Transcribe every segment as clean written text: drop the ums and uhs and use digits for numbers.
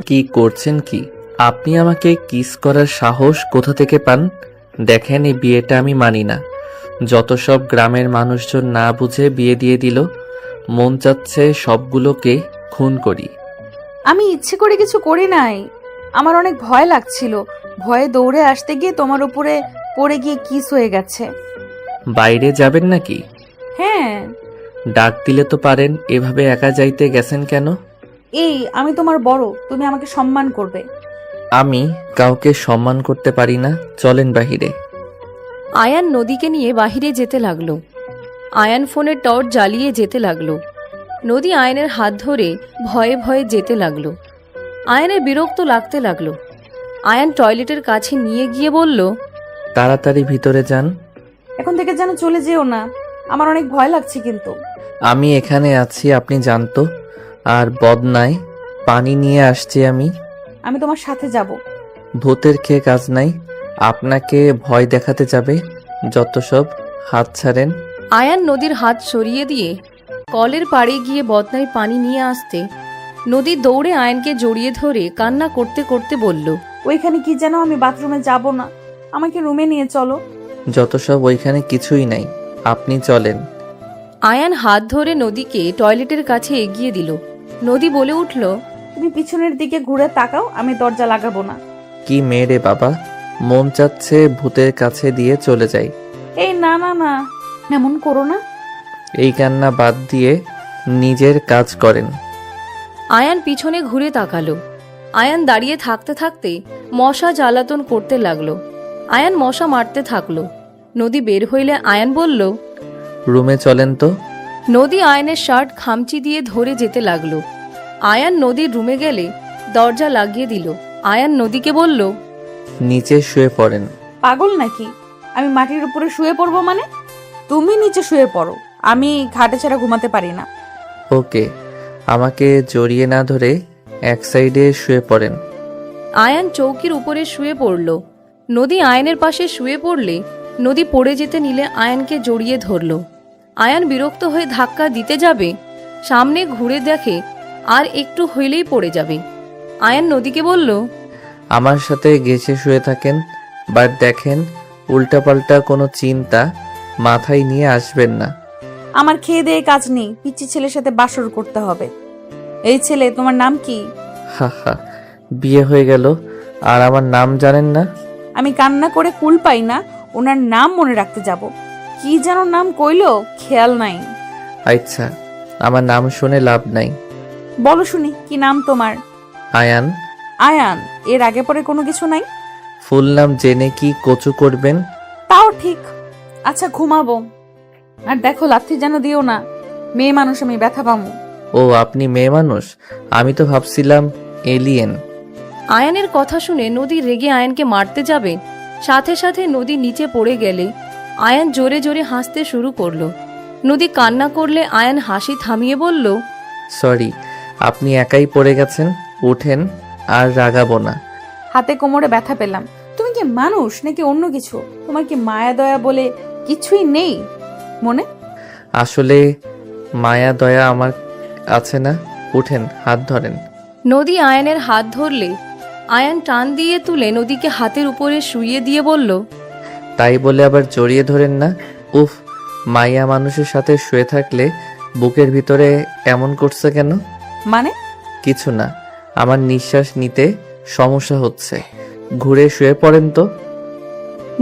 কি করছেন কি? আপনি আমাকে কিস করার সাহস কোথা থেকে পান? দেখেন, এই বিয়েটা আমি মানি না। যত সব গ্রামের মানুষজন না বুঝে বিয়ে দিয়ে দিল। মন চাচ্ছে সবগুলোকে খুন করি। আমি ইচ্ছে করে কিছু করি নাই। আমার অনেক ভয় লাগছিল। ভয়ে দৌড়ে আসতে গিয়ে তোমার উপরে পড়ে গিয়ে কিস হয়ে গেছে। বাইরে যাবেন নাকি? হ্যাঁ। ডাক দিলে তো পারেন। এভাবে একা যাইতে গেছেন কেন? আমি তোমার বড়, তুমি আমাকে সম্মান করবে। আমি কাউকে সম্মান করতে পারি না। চলেন বাহিরে। আয়ান নদীকে নিয়ে বাহিরে যেতে লাগলো। আয়ান ফোনের টর্চ জ্বালিয়ে যেতে লাগলো। নদী আয়নের হাত ধরে ভয়ে ভয়ে যেতে লাগলো। আয়ানের বিরক্ত লাগতে লাগলো। আয়ান টয়লেটের কাছে নিয়ে গিয়ে বলল, তাড়াতাড়ি ভিতরে যান। এখন থেকে যেন চলে যেও না, আমার অনেক ভয় লাগছে। কিন্তু আমি এখানে আছি, আপনি জানতো। আর বদনায় পানি নিয়ে আসছি আমি। আমি তোমার সাথে যাব। ভূতের খেয়ে কাজ নাই। আপনাকে ভয় দেখাতে যাবে যত সব। হাত ছাড়েন। আয়ান নদীর হাত সরিয়ে দিয়ে কলের পাড়ে গিয়ে বদনায় পানি নিয়ে আসতে নদী দৌড়ে আয়ানকে জড়িয়ে ধরে কান্না করতে করতে বলল, ওইখানে কি যেন, আমি বাথরুমে যাব না, আমাকে রুমে নিয়ে চলো। যত সব ওইখানে কিছুই নাই, আপনি চলেন। আয়ান হাত ধরে নদীকে টয়লেটের কাছে এগিয়ে দিল। নদী বলে উঠল, তুমি পিছনের দিকে ঘুরে তাকাও, আমি দরজা লাগাবো না। কি মেয়ে রে বাবা, মন চাচ্ছে ভূতের কাছে দিয়ে চলে যাই। এই না না না, এমন করো না। এই কান্না বাদ দিয়ে নিজের কাজ করেন। আয়ান পিছনে ঘুরে তাকালো। আয়ান দাঁড়িয়ে থাকতে থাকতে মশা জ্বালাতন করতে লাগলো। আয়ান মশা মারতে থাকলো। নদী বের হইলে আয়ান বলল, রুমে চলেন তো। নদী আয়ানের শার্ট খামচি দিয়ে ধরে যেতে লাগলো। আয়ান নদীর রুমে গেলে দরজা লাগিয়ে দিল। আয়ান নদীকে বলল, নিচে শুয়ে পড়েন। পাগল নাকি? আমি মাটির উপরে শুয়ে পড়বো মানে? তুমি নিচে শুয়ে পড়ো, আমি ঘাটে ছাড়া ঘুমাতে পারি না। ওকে, আমাকে জড়িয়ে না ধরে এক সাইডে শুয়ে পড়েন। আয়ান চৌকির উপরে শুয়ে পড়ল। নদী আয়ানের পাশে শুয়ে পড়লে নদী পড়ে যেতে নিলে আয়ানকে জড়িয়ে ধরল। আয়ান বিরক্ত হয়ে ধাক্কা দিতে যাবে, সামনে ঘুরে দেখে আর একটু হইলেই পড়ে যাবে। আয়ান নদীকে বলল, আমার সাথে গেছে শুয়ে থাকেন, বাট দেখেন উল্টাপাল্টা কোনো চিন্তা মাথায় নিয়ে আসবেন না। আমার খেয়ে দিয়ে কাজ নেই, পিচ্ছি ছেলের সাথে বাসর করতে হবে। এই ছেলে, তোমার নাম কি? হা হা, বিয়ে হয়ে গেল আর আমার নাম জানেন না? আমি কান্না করে কুল পাই না ওনার নাম মনে রাখতে যাব। কি যেন নাম কইলো, খেয়াল নাই। আচ্ছা, আমার নাম শুনে লাভ নাই। বলো শুনি, কি নাম তোমার? আয়ান। আয়ান, এর আগে পরে কোনো কিছু নাই? ফুল নাম জেনে কি কচু করবেন? তাও ঠিক। আচ্ছা, ঘুমাবো। আর দেখো, লাথি যেন দিও না, মেয়ে মানুষ, আমি ব্যথা পামু। ও, আপনি মেয়ে মানুষ? আমি তো ভাবছিলাম এলিয়েন। আয়ানের কথা শুনে নদী রেগে আয়ানকে মারতে যাবে, সাথে সাথে নদী নিচে পড়ে গেলে আয়ান জোরে জোরে হাসতে শুরু করলো। নদী কান্না করলে আয়ান হাসি থামিয়ে বলল, সরি, আপনি একাই পড়ে গেছেন, উঠেন, আর রাগাবো না। হাতে কোমরে ব্যথা পেলাম। তুমি কি মানুষ নাকি অন্য কিছু? তোমার কি মায়া দয়া বলে কিছুই নেই মনে? আসলে মায়া দয়া আমার আছে না। উঠেন, হাত ধরেন। নদী আয়ানের হাত ধরলে আয়ান টান দিয়ে তুলে নদীকে হাতের উপরে শুইয়ে দিয়ে বলল, তাই বলে আবার জড়িয়ে ধরেন না। উফ, মাইয়া মানুষের সাথে শুয়ে থাকলে বুকের ভিতরে এমন করছে কেন? মানে? কিছু না, আমার নিঃশ্বাস নিতে সমস্যা হচ্ছে। ঘুরে শুয়ে পড়েন তো।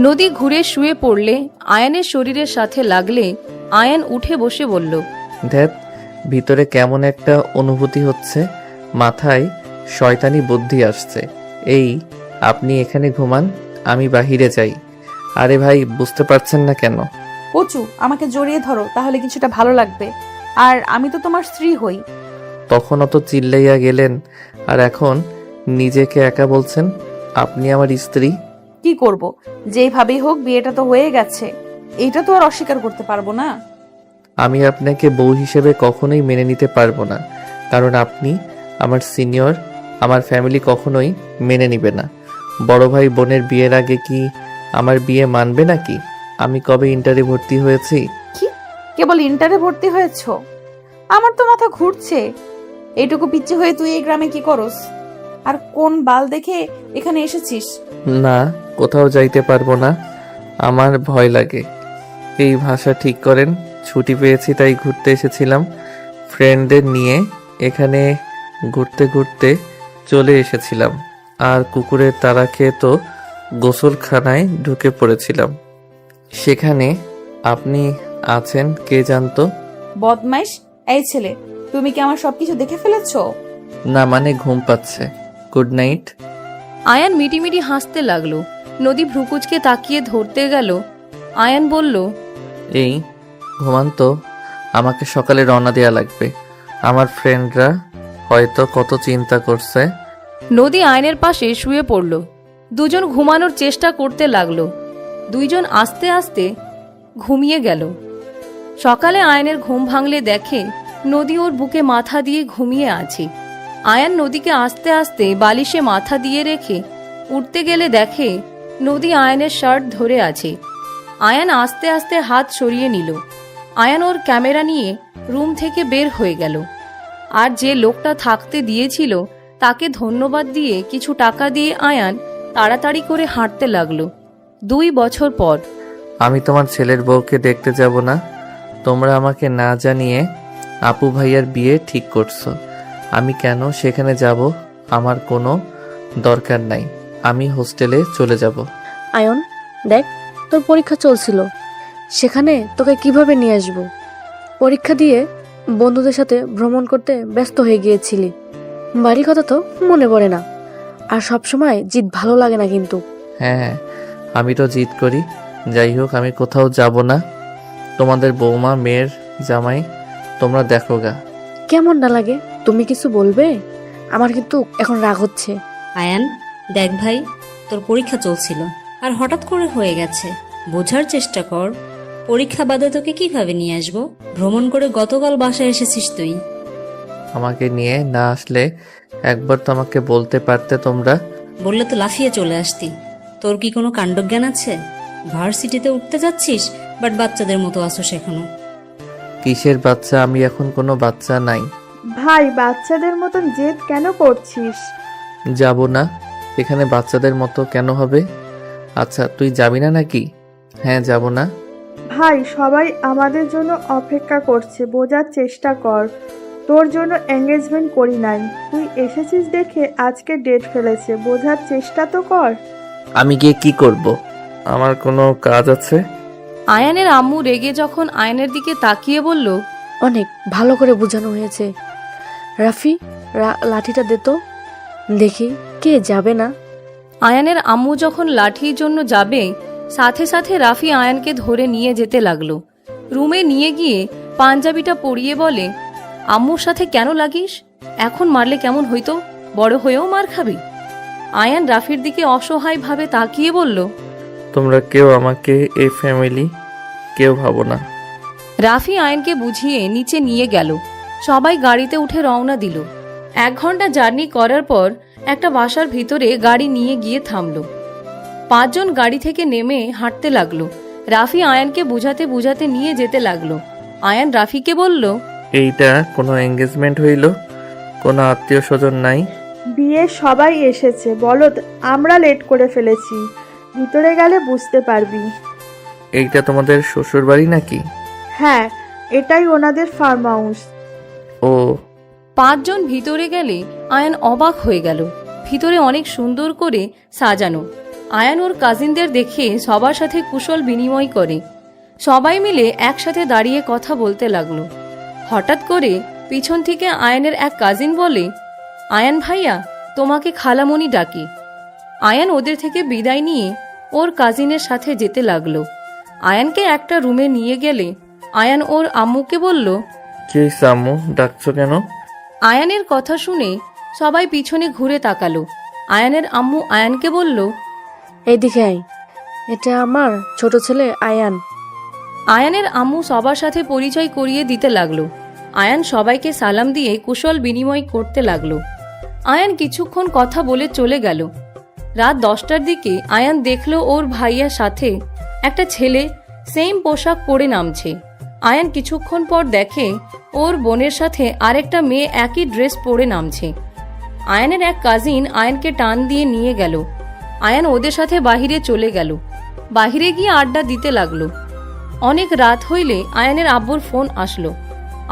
নদী ঘুরে শুয়ে পড়লে আয়ানের শরীরের সাথে লাগলে আয়ান উঠে বসে বলল, ধ্যাত, ভিতরে কেমন একটা অনুভূতি হচ্ছে, মাথায় শয়তানি বুদ্ধি আসছে। এই, আপনি এখানে ঘুমান, আমি বাহিরে যাই। আরে ভাই, বুঝতে পারছেন না কেন? কচু, আমাকে জড়িয়ে ধরো, তাহলে কিছুটা ভালো লাগবে। আর আমি তো তোমার স্ত্রী হই। তখন অত চিল্লাইয়া গেলেন, আর এখন নিজেকে একা বলছেন আপনি আমার স্ত্রী। কি করব, যেইভাবেই হোক বিয়েটা তো হয়ে গেছে, এইটা তো আর অস্বীকার করতে পারবো না। আমি আপনাকে বউ হিসেবে কখনোই মেনে নিতে পারবো না, কারণ আপনি আমার সিনিয়র। আমার ফ্যামিলি কখনোই মেনে নিবে না। বড় ভাই বোনের বিয়ের আগে কি আমার বিয়ে মানবে নাকি? আমি কবে ইন্টারে ভর্তি হয়েছি? কি, কেবল ইন্টারে ভর্তি হয়েছো? আমার তো মাথা ঘুরছে। এইটুকু পিচ্ছি হয়ে তুই এই গ্রামে কি করস? আর কোন বাল দেখে এখানে এসেছিস? না, কোথাও যাইতে পারবো না, আমার ভয় লাগে। এই ভাষা ঠিক করেন, ছুটি পেয়েছি তাই ঘুরতে এসেছিলাম ফ্রেন্ডদের নিয়ে। এখানে ঘুরতে ঘুরতে চলে এসেছিলাম, আর কুকুরের তাড়া খেয়ে তো গোসলখানায় ঢুকে পড়েছিলাম। সেখানে আপনি আছেন, কে জানতো? বদমাইশ! এই ছেলে, তুমি কি আমার সবকিছু দেখে ফেলেছো? না মানে ঘুম পাচ্ছে। Good night. আয়ান মিটিমিটি হাসতে লাগলো। নদী ভ্রুকুচকে তাকিয়ে ধরতে গেল। আয়ান বলল, এই ঘুমান তো, আমাকে সকালে রওনা দেওয়া লাগবে। আমার ফ্রেন্ডরা হয়তো কত চিন্তা করছে। নদী আয়নের পাশে শুয়ে পড়ল। দুজন ঘুমানোর চেষ্টা করতে লাগলো। দুইজন আস্তে আস্তে ঘুমিয়ে গেল। সকালে আয়নের ঘুম ভাঙলে দেখে নদী ওর বুকে মাথা দিয়ে ঘুমিয়ে আছে। আয়ান নদীকে আস্তে আস্তে বালিশে মাথা দিয়ে রেখে উঠতে গেলে দেখে নদী আয়ানের শার্ট ধরে আছে। আয়ান আস্তে আস্তে হাত সরিয়ে নিল। আয়ান ওর ক্যামেরা নিয়ে রুম থেকে বের হয়ে গেল। আর যে লোকটা থাকতে দিয়েছিল তাকে ধন্যবাদ দিয়ে কিছু টাকা দিয়ে আয়ান তাড়াতাড়ি করে হাঁটতে লাগলো। 2 বছর পর। আমি তোমার ছেলের বউকে দেখতে যাব না, তোমরা আমাকে না জানিয়ে আপু ভাইয়ার বিয়ে ঠিক করছো। আমি কেন সেখানে যাব? আমার কোনো দরকার নাই, আমি হোস্টেলে চলে যাব। আয়ন, দেখ, তোর পরীক্ষা চলছিল, সেখানে তোকে কিভাবে নিয়ে আসবো? পরীক্ষা দিয়ে বন্ধুদের সাথে ভ্রমণ করতে ব্যস্ত হয়ে গিয়েছিলি। বাড়ির কথা তো মনে পড়ে না। আর সবসময় জিদ ভালো লাগে না কিন্তু। হ্যাঁ, আমি তো জিদ করি। যাই হোক, আমি কোথাও যাব না। তোমাদের বৌমা, মেয়ের জামাই, তোমরা দেখো গা। কেমন না লাগে? তুমি কিছু বলবে? আমার কিন্তু এখন রাগ হচ্ছে। আয়ান, দেখ ভাই, তোর পরীক্ষা চলছিল আর হঠাৎ করে হয়ে গেছে। বোঝার চেষ্টা কর। পরীক্ষা বাদে তোকে কিভাবে নিয়ে আসবো? ভ্রমণ করে গতকাল বাসায় এসেছিস তুই। আমাকে নিয়ে না আসলে একবার তো আমাকে বলতে পারতে তোমরা। বললে তো লাফিয়ে চলে আসতি। তোর কি কোনো কাণ্ডজ্ঞান আছে? ভার্সিটিতে উঠতে যাচ্ছিস, বাট বাচ্চাদের মতো আসোস এখনো। কিসের বাচ্চা? আমি এখন কোনো বাচ্চা নাই। ভাই, বাচ্চাদের মতন জেদ কেন করছিস? যাব না। এখানে বাচ্চাদের মতো কেন হবে? আচ্ছা, তুই যাবি না নাকি? হ্যাঁ, যাব না। ভাই, সবাই আমাদের জন্য অপেক্ষা করছে, বোঝার চেষ্টা কর। তোর জন্য এঙ্গেজমেন্ট করি নাই, তুই এসেছিস দেখে আজকে ডেট ফেলেছে, বোঝার চেষ্টা তো কর। আমি গিয়ে কি করব? আমার কোনো কাজ আছে? আয়ানের আম্মু রেগে যখন আয়নের দিকে তাকিয়ে বলল, অনেক ভালো করে বোঝানো হয়েছে। রাফি, লাঠিটা দে তো, দেখি কে যাবে না। আয়ানের আম্মু যখন লাঠির জন্য যাবে, সাথে সাথে রাফি আয়ানকে ধরে নিয়ে যেতে লাগলো। রুমে নিয়ে গিয়ে পাঞ্জাবিটা পরিয়ে বলে, আম্মুর সাথে কেন লাগিস? এখন মারলে কেমন হইতো? বড় হয়েও মার খাবি। আয়ান রাফির দিকে অসহায়ভাবে তাকিয়ে বলল, তোমরা কেউ আমাকে এই ফ্যামিলি কেউ ভাবো না। রাফি আয়ানকে বুঝিয়ে নিচে নিয়ে গেল। সবাই গাড়িতে উঠে রওনা দিল। 1 ঘন্টা জার্নি করার পর একটা বাসার ভিতরে গাড়ি নিয়ে গিয়ে থামলো। 5 জন গাড়ি থেকে নেমে হাঁটতে লাগলো। রাফি আয়ানকে বুঝাতে বুঝাতে নিয়ে যেতে লাগলো। আয়ান রাফিকে বলল, এইটা কোনো এঙ্গেজমেন্ট হইল? কোনো আত্মীয় স্বজন নাই? বিয়ে সবাই এসেছে, বলদ আমরা লেট করে ফেলেছি, ভিতরে গেলে বুঝতে পারবি। এইটা তোমাদের শ্বশুর বাড়ি নাকি? হ্যাঁ, এটাই ওনাদের ফার্ম হাউস। ও, 5 জন ভিতরে গেলে আয়ান অবাক হয়ে গেল। ভিতরে অনেক সুন্দর করে সাজানো। আয়ান ওর কাজিনদের দেখে সবার সাথে কুশল বিনিময় করে। সবাই মিলে একসাথে দাঁড়িয়ে কথা বলতে লাগলো। হঠাৎ করে পিছন থেকে আয়ানের এক কাজিন বলে, আয়ান ভাইয়া, তোমাকে খালামণি ডাকে। আয়ান ওদের থেকে বিদায় নিয়ে ওর কাজিনের সাথে যেতে লাগলো। আয়ানকে একটা রুমে নিয়ে গেলে আয়ান ওর আম্মুকে বলল, কি আম্মু, ডাকছো কেন? আয়ানের কথা শুনে সবাই পিছনে ঘুরে তাকালো। আয়ানের আম্মু আয়ানকে বলল, এইদিকে আয়, এটা আমার ছোট ছেলে আয়ান। আয়ানের আম্মু সবার সাথে পরিচয় করিয়ে দিতে লাগলো। আয়ান সবাইকে সালাম দিয়ে কুশল বিনিময় করতে লাগলো। আয়ান কিছুক্ষণ কথা বলে চলে গেল। রাত 10টার দিকে আয়ান দেখলো ওর ভাইয়ার সাথে একটা ছেলে সেম পোশাক পরে নামছে। আয়ান কিছুক্ষণ পর দেখে ওর বোনের সাথে আরেকটা মেয়ে একই ড্রেস পরে নামছে। আয়ানের এক কাজিন আয়ানকে টান দিয়ে নিয়ে গেল। আয়ান ওদের সাথে বাহিরে চলে গেল। বাহিরে গিয়ে আড্ডা দিতে লাগলো। অনেক রাত হইলে আয়ানের আব্বুর ফোন আসলো।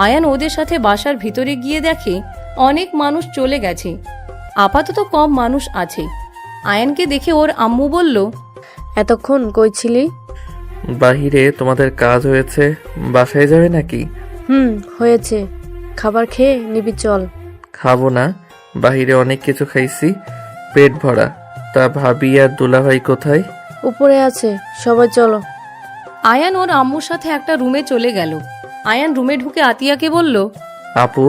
আয়ান ওদের সাথে বাসার ভিতরে গিয়ে দেখে অনেক মানুষ চলে গেছে, আপাতত কম মানুষ আছে। আয়ানকে দেখে ওর আম্মু বলল, এতক্ষণ কই ছিলি? বাহিরে তোমাদের কাজ হয়েছে, বাসায় যাবে নাকি? হয়েছে। খাবার খেয়ে নিবি চল। খাবো না, বাহিরে অনেক কিছু খাইছি, পেট ভরা। তা ভাবি আর দুলাভাই কোথায়? উপরে আছে, সবাই চলো। আয়ান ওর আম্মুর সাথে একটা রুমে চলে গেল। আয়ান রুমে ঢুকে আতিয়াকে বলল, আপু,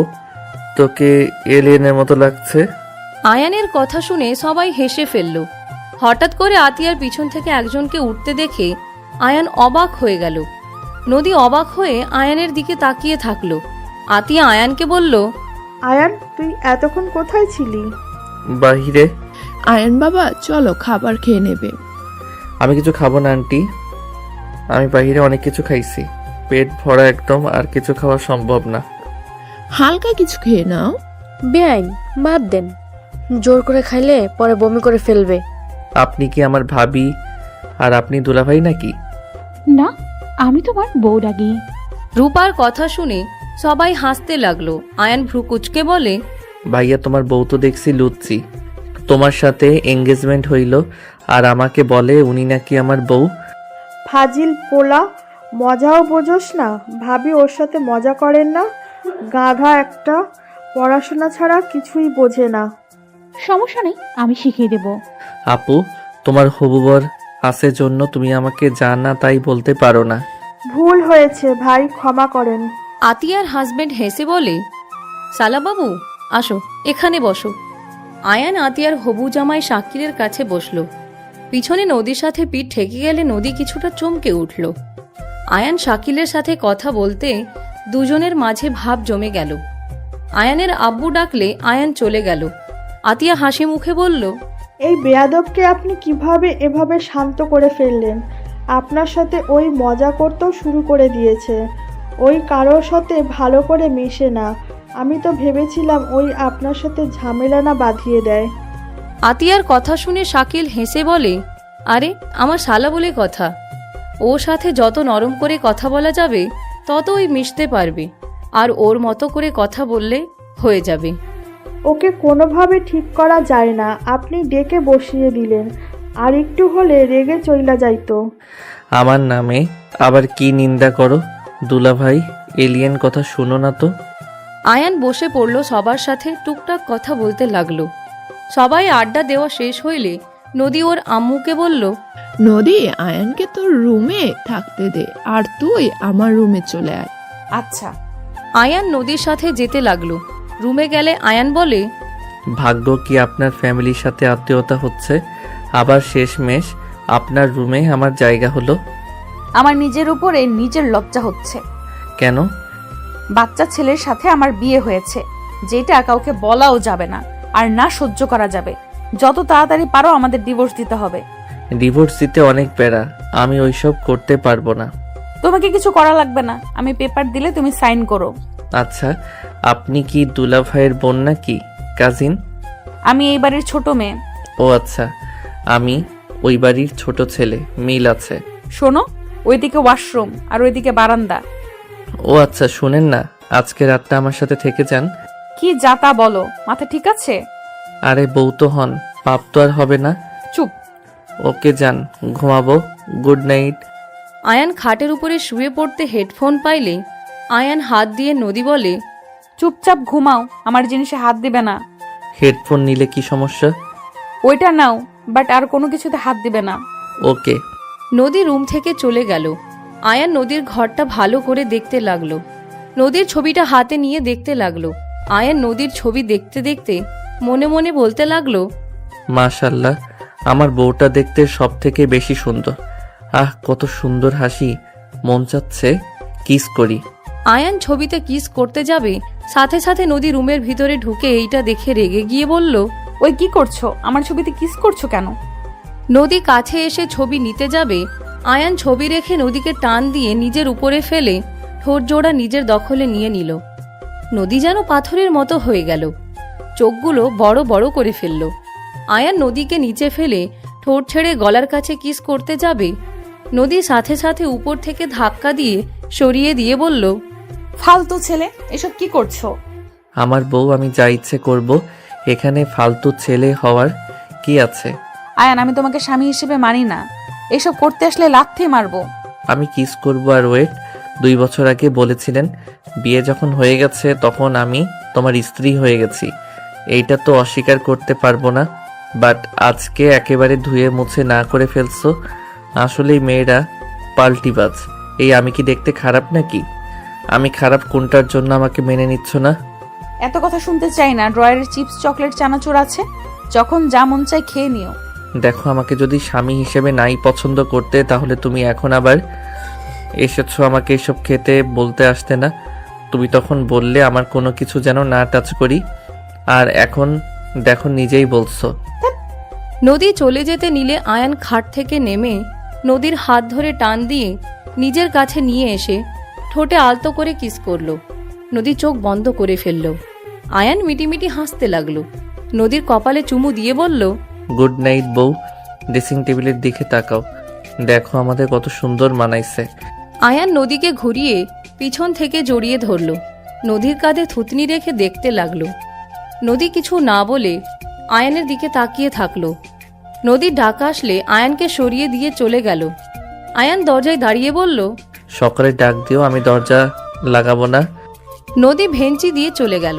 তোকে এলিয়েনের মতো লাগছে। আয়ানের কথা শুনে সবাই হেসে ফেলল। হঠাৎ করে আতিয়ার পিছন থেকে একজনকে উঠতে দেখে আয়ান অবাক হয়ে গেল। নদী অবাক হয়ে আয়ানের দিকে তাকিয়ে থাকলো। আতিয়া আয়ানকে বলল, আয়ান, তুই এতক্ষণ কোথায় ছিলি? বাহিরে। আয়ান বাবা, চলো খাবার খেয়ে নেবে। আমি কিছু খাবো না আন্টি, আমি বাহিরে অনেক কিছু খাইছি, পেট ভরা একদম, আর কিছু খাওয়া সম্ভব না। হালকা কিছু খেয়ে নাও। বেআইন, বাদ দেন। জোর করে খাইলে পরে বমি করে ফেলবে। আপনি কি আমার ভাবি আর আপনি দুলাভাই নাকি? না, আমি তোমার বউ ডাকি। রূপার কথা শুনে সবাই হাসতে লাগলো। আয়ান ভ্রু কুচকে বলে, ভাইয়া, তোমার বউ তো দেখছি লুচ্ছি। তোমার সাথে এঙ্গেজমেন্ট হইল আর আমাকে বলে উনি নাকি আমার বউ। ফাজিল পোলা, মজাও বোঝোস না? ভাবি ওর সাথে মজা করেন না? গাধা একটা, পড়াশোনা ছাড়া কিছুই বোঝে না। সমস্যা নেই, আমি শিখিয়ে দেব। আপু, তোমার হবু বর আছে জন্য তুমি আমাকে যা না তাই বলতে পারো না। ভুল হয়েছে ভাই, ক্ষমা করেন। আতিয়ার হাজবেন্ড হেসে বলে, সালা বাবু, আসো এখানে বসো। আয়ান আতিয়ার হবু জামাই শাকিরের কাছে বসলো। পিছনে নদীর সাথে পিঠ ঠেকে গেলে নদী কিছুটা চমকে উঠল। আয়ান শাকিলের সাথে কথা বলতে দুজনের মাঝে ভাব জমে গেল। আয়ানের আব্বু ডাকলে আয়ান চলে গেল। আতিয়া হাসি মুখে বলল, এই বেয়াদবকে আপনি কিভাবে এভাবে শান্ত করে ফেললেন? আপনার সাথে ওই মজা করতেও শুরু করে দিয়েছে। ওই কারোর সাথে ভালো করে মেশে না। আমি তো ভেবেছিলাম ওই আপনার সাথে ঝামেলা না বাঁধিয়ে দেয়। আতিয়ার কথা শুনে শাকিল হেসে বলে, আরে আমার শালা বলে কথা, ওর সাথে যত নরম করে কথা বলা যাবে তত ওই মিশতে পারবে, আর ওর মতো করে কথা বললে হয়ে যাবে। ওকে কোনোভাবে ঠিক করা যায় না, আপনি ডেকে বসিয়ে দিলেন। আর একটু হলে রেগে চইলা যাইতো। আমার নামে আবার কি নিন্দা করো? দুলাভাই, এলিয়েন কথা শুনো না তো। আয়ান বসে পড়ল, সবার সাথে টুকটাক কথা বলতে লাগলো। সবাই আড্ডা দেওয়া শেষ হইলে নদী ওর আম্মুকে বলল, নদী, আয়ানকে তোর রুমে থাকতে দে, আর তুই আমার রুমে চলে আয়। আচ্ছা। আয়ান নদীর সাথে যেতে লাগলো। রুমে গেলে আয়ান বলে, ভাগ্য কি আপনার ফ্যামিলির সাথে আত্মীয়তা হচ্ছে, আবার শেষমেশ আপনার রুমে আমার জায়গা হলো। আমার নিজের উপরে নিজের লজ্জা হচ্ছে। কেন? বাচ্চা ছেলের সাথে আমার বিয়ে হয়েছে, যেটা কাউকে বলাও যাবে না, আর না সহ্য করা যাবে। যত তাড়াতাড়ি পারো আমাদের ডিভোর্স দিতে হবে। ডিভোর্স দিতে অনেক প্যারা, আমি ওইসব করতে পারবো না। তোমাকে কিছু করা লাগবে না, আমি পেপার দিলে তুমি সাইন করো। আচ্ছা, আপনি কি দুলাভাইয়ের বোন নাকি কাজিন? আমি এই বাড়ির ছোট মেয়ে। ও আচ্ছা, আমি ওই বাড়ির ছোট ছেলে, মিল আছে। শোনো, ওইদিকে ওয়াশরুম আর ওইদিকে বারান্দা। ও আচ্ছা, শুনেন না, আজকে রাতটা আমার সাথে থেকে যান। কি যাতা বলো, মাথা ঠিক আছে? আরে বউ তো হন, পাপ তো আর হবে না। চুপ। ওকে যান, ঘুমাবো, গুড নাইট। আয়ান খাটের উপরে শুয়ে পড়তে হেডফোন পাইলে আয়ান হাত দিয়ে নদী বলে, চুপচাপ ঘুমাও, আমার জিনিসে হাত দিবে না। হেডফোন নিলে কি সমস্যা? ওইটা নাও, বাট আর কোনো কিছুতে হাত দিবে না। ওকে। নদী রুম থেকে চলে গেল। আয়ান নদীর ঘরটা ভালো করে দেখতে লাগলো। নদীর ছবিটা হাতে নিয়ে দেখতে লাগলো। আয়ান নদীর ছবি দেখতে দেখতে মনে মনে বলতে লাগলো, মাশাল্লাহ, আমার বউটা দেখতে সব থেকে বেশি সুন্দর। আহ, কত সুন্দর হাসি, মন চাচ্ছে কিস করি। আয়ান ছবিতে কিস করতে যাবে, সাথে সাথে নদী রুমের ভিতরে ঢুকে এইটা দেখে রেগে গিয়ে বলল, ওই কি করছো? আমার ছবিতে কিস করছো কেন? নদী কাছে এসে ছবি নিতে যাবে, আয়ান ছবি রেখে নদীকে টান দিয়ে নিজের উপরে ফেলে ঠোঁট জোড়া নিজের দখলে নিয়ে নিল। নদী যেন পাথরের মতো হয়ে গেল। চোখগুলো বড় বড় করে ফেলল। আয়ান নদীকে নিচে ফেলে ঠোঁট ছেড়ে গলার কাছে কিস করতে যাবে, নদী সাথে সাথে উপর থেকে ধাক্কা দিয়ে সরিয়ে দিয়ে বলল, ফালতু ছেলে, এসব কি করছো? আমার বউ, আমি যা ইচ্ছে করব, এখানে ফালতু ছেলে হওয়ার কি আছে? আয়ান, আমি তোমাকে স্বামী হিসেবে মানি না। এসব করতে আসলে লাথি মারবো। আমি কিস করব আর ওয়েট? 2 বছর আগে বলেছিলেন, বিয়ে যখন হয়ে গেছে তখন আমি তোমার স্ত্রী হয়ে গেছি। এইটা তো অস্বীকার করতে পারবো না, বাট আজকে একেবারে ধুয়ে মুছে না করে ফেলছো। আসলেই মেয়েরা পাল্টিবাজ। এই আমি কি দেখতে খারাপ নাকি? আমি খারাপ কোনটার জন্য আমাকে মেনে নিচ্ছ না? এত কথা শুনতে চাই না। ড্রয়ারের চিপস, চকলেট, চানাচুর আছে, যখন যা মন চাই খেয়ে নিও। দেখো, আমাকে যদি স্বামী হিসেবে নাই পছন্দ করতে, তাহলে তুমি এখন আবার এসেছো আমাকে এসব খেতে বলতে আসতে না। তুমি তখন বললে আমার কোনো কিছু যেন না টাচ করি, আর এখন দেখো নিজেই বলছো। নদী চলে যেতে নিলে আয়ান খাট থেকে নেমে নদীর হাত ধরে টান দিয়ে নিজের কাছে নিয়ে এসে ঠোঁটে আলতো করে কিস করলো। নদী চোখ বন্ধ করে ফেলল। আয়ান মিটিমিটি হাসতে লাগলো। নদীর কপালে চুমু দিয়ে বলল, গুড নাইট বউ। ড্রেসিং টেবিলের দিকে তাকাও, দেখো আমাদের কত সুন্দর মানাইছে। আয়ান নদীকে ঘুরিয়ে পিছন থেকে জড়িয়ে ধরল। নদীর কাঁধে থুতনি রেখে দেখতে লাগলো। নদী কিছু না বলে আয়ানের দিকে তাকিয়ে থাকলো। নদীর ডাক আসলে আয়ানকে সরিয়ে দিয়ে চলে গেল। আয়ান দরজায় দাঁড়িয়ে বলল, সকালে ডাক দিও, আমি দরজা লাগাবো না। নদী ভেঞ্চি দিয়ে চলে গেল।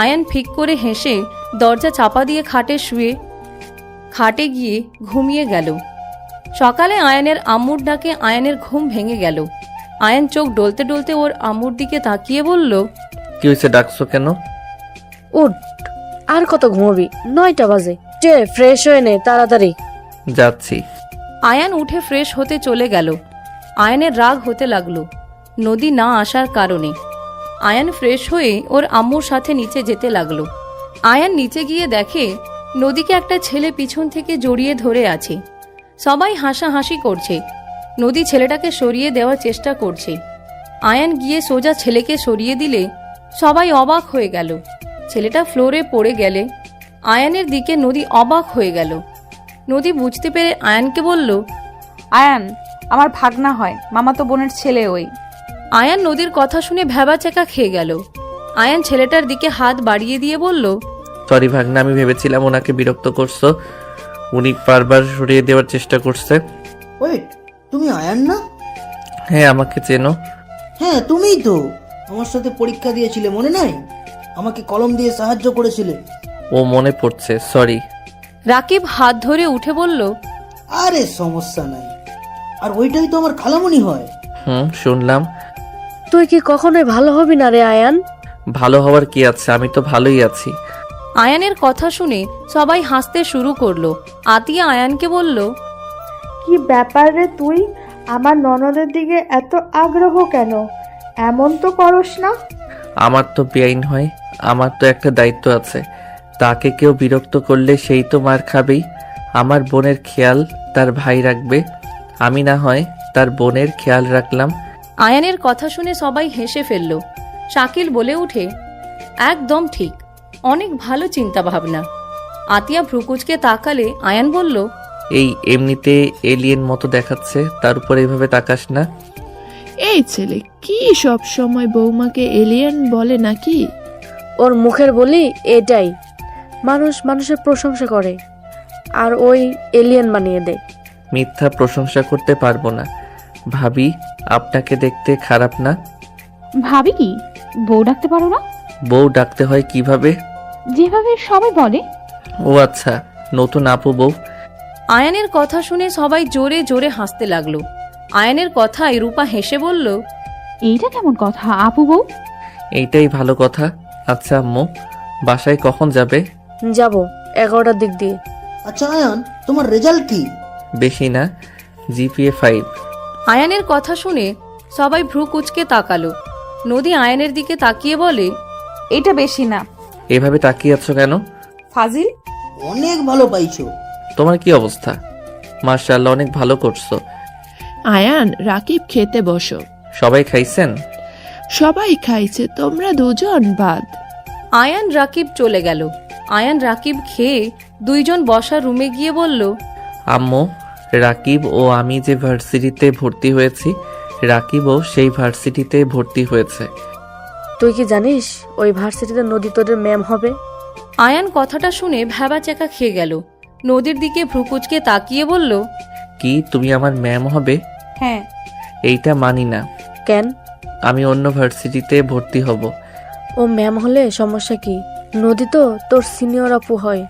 আয়ান ফিক করে হেসে দরজা চাপা দিয়ে খাটে গিয়ে ঘুমিয়ে গেল। সকালে আয়ানের আম্মুর ডাকে আয়ানের ঘুম ভেঙে গেল। আয়ান চোখ ডলতে ডলতে ওর আম্মুর দিকে তাকিয়ে বলল, কি হয়েছে, ডাকছো কেন? উঠ, আর কত ঘুমাবি? 9টা বাজে। যে ফ্রেশ হয়ে নে তাড়াতাড়ি। যাচ্ছি। আয়ান উঠে ফ্রেশ হতে চলে গেল। আয়ানের রাগ হতে লাগলো নদী না আসার কারণে। আয়ান ফ্রেশ হয়ে ওর আম্মুর সাথে নিচে যেতে লাগলো। আয়ান নিচে গিয়ে দেখে নদীকে একটা ছেলে পিছন থেকে জড়িয়ে ধরে আছে। সবাই হাসাহাসি করছে। নদী ছেলেটাকে সরিয়ে দেওয়ার চেষ্টা করছে। আয়ান গিয়ে সোজা ছেলেকে সরিয়ে দিলে সবাই অবাক হয়ে গেল। ছেলেটা ফ্লোরে পড়ে গেলে আয়ানের দিকে নদী অবাক হয়ে গেল। নদী বুঝতে পেরে আয়ানকে বলল, আয়ান আমার ভাগনা হয়, মামাতো বোনের ছেলে ওই। আয়ান নদীর কথা শুনে ভ্যাবাচ্যাকা খেয়ে গেল। আয়ান ছেলেটার দিকে হাত বাড়িয়ে দিয়ে বলল, সরি ভাগনা, আমি ভেবেছিলাম ওনাকে বিরক্ত করছো। উনি বারবার সরিয়ে দেওয়ার চেষ্টা করছে। ওয়েট, তুমি আয়ান না? হ্যাঁ, আমাকে চেনো? হ্যাঁ, তুমিই তো আমার সাথে পরীক্ষা দিয়েছিলে, মনে নাই? আমাকে কলম দিয়ে সাহায্য করেছিলে। ও, মনে পড়ছে, সরি। রাকিব হাত ধরে উঠে বলল, আরে সমস্যা নাই। আর ওইটাই তো আমার খালামণি হয়। শুনলাম। তুই কি কখনোই ভালো হবি না রে আয়ান? ভালো হওয়ার কি আছে, আমি তো ভালোই আছি। আয়ানের কথা শুনে সবাই হাসতে শুরু করলো। আতিয়া আয়ানকে বলল, কি ব্যাপার রে তুই? আমার ননদের দিকে এত আগ্রহ কেন? এমন তো করস না। আমার তো বেআইন হয়, আমার তো একটা দায়িত্ব আছে। তাকে কেউ বিরক্ত করলে সেই তো মার খাবেই। আমার বোনের খেয়াল তার ভাই রাখবে, আমি না হয় তার বোনের খেয়াল রাখলাম। আয়ানের কথা শুনে সবাই হেসে ফেলল। শাকিল বলে উঠে, একদম ঠিক, অনেক ভালো চিন্তা ভাবনা। আতিয়া ভ্রুকুচকে তাকালে আয়ান বলল, এই এমনিতে এলিয়েন মতো দেখাচ্ছে, তার উপর এইভাবে তাকাস না। এই ছেলে কি সব সময় বৌমাকে এলিয়েন বলে নাকি? ওর মুখের বলি এটাই। মানুষ মানুষের প্রশংসা করে আর ওই এলিয়েন বানিয়ে দেয়। মিথ্যা প্রশংসা করতে পারবো না। ভাবি, আপনাকে দেখতে খারাপ না। ভাবি কি? বউ ডাকতে পারো না? বউ ডাকতে হয় কিভাবে? যেভাবে সবাই বলে। ও আচ্ছা, নতুন আপু বউ। আয়ানের কথা শুনে সবাই জোরে জোরে হাসতে লাগলো। আয়ানের কথায় রূপা হেসে বলল, এইটা কেমন কথা আপু বউ? এইটাই ভালো কথা। আচ্ছা আম্মু, বাসায় কখন যাবে? যাব 11টার দিক দিয়ে। আচ্ছা আয়ান, তোমার রেজাল্ট কি? বেশি না, GPA 5। আয়ানের কথা শুনে সবাই ভ্রু কুচকে তাকালো। নদী আয়ানের দিকে তাকিয়ে বলে, এটা বেশি না। এভাবে তাকিয়ে আছো কেন? ফাজিল। অনেক ভালো পাইছো। তোমার কি অবস্থা? মাশাআল্লাহ, অনেক ভালো করছো। আয়ান, রাকিব খেতে বসো। সবাই খাইছেন? সবাই খাইছে, তোমরা দুজন বাদ। আয়ান রাকিব চলে গেল। আয়ান রাকিব খেয়ে দুইজন বসার রুমে গিয়ে বলল, আম্মু, রাকিব ও আমি যে ভার্সিটিতে ভর্তি হয়েছি, রাকিবও সেই ভার্সিটিতে ভর্তি হয়েছে। তুই কি জানিস ওই ভার্সিটিতে নদী তোদের ম্যাম হবে? আয়ান কথাটা শুনে ভ্যাবাচ্যাকা খেয়ে গেল। নদীর দিকে ভ্রুকুচকে তাকিয়ে বলল, কি তুমি আমার ম্যাম হবে? হ্যাঁ। এইটা মানি না। কেন? আমি অন্য ভার্সিটিতে ভর্তি হব। ও ম্যাম হলে সমস্যা কি? নদী তো তোর সিনিয়র আপু হয়।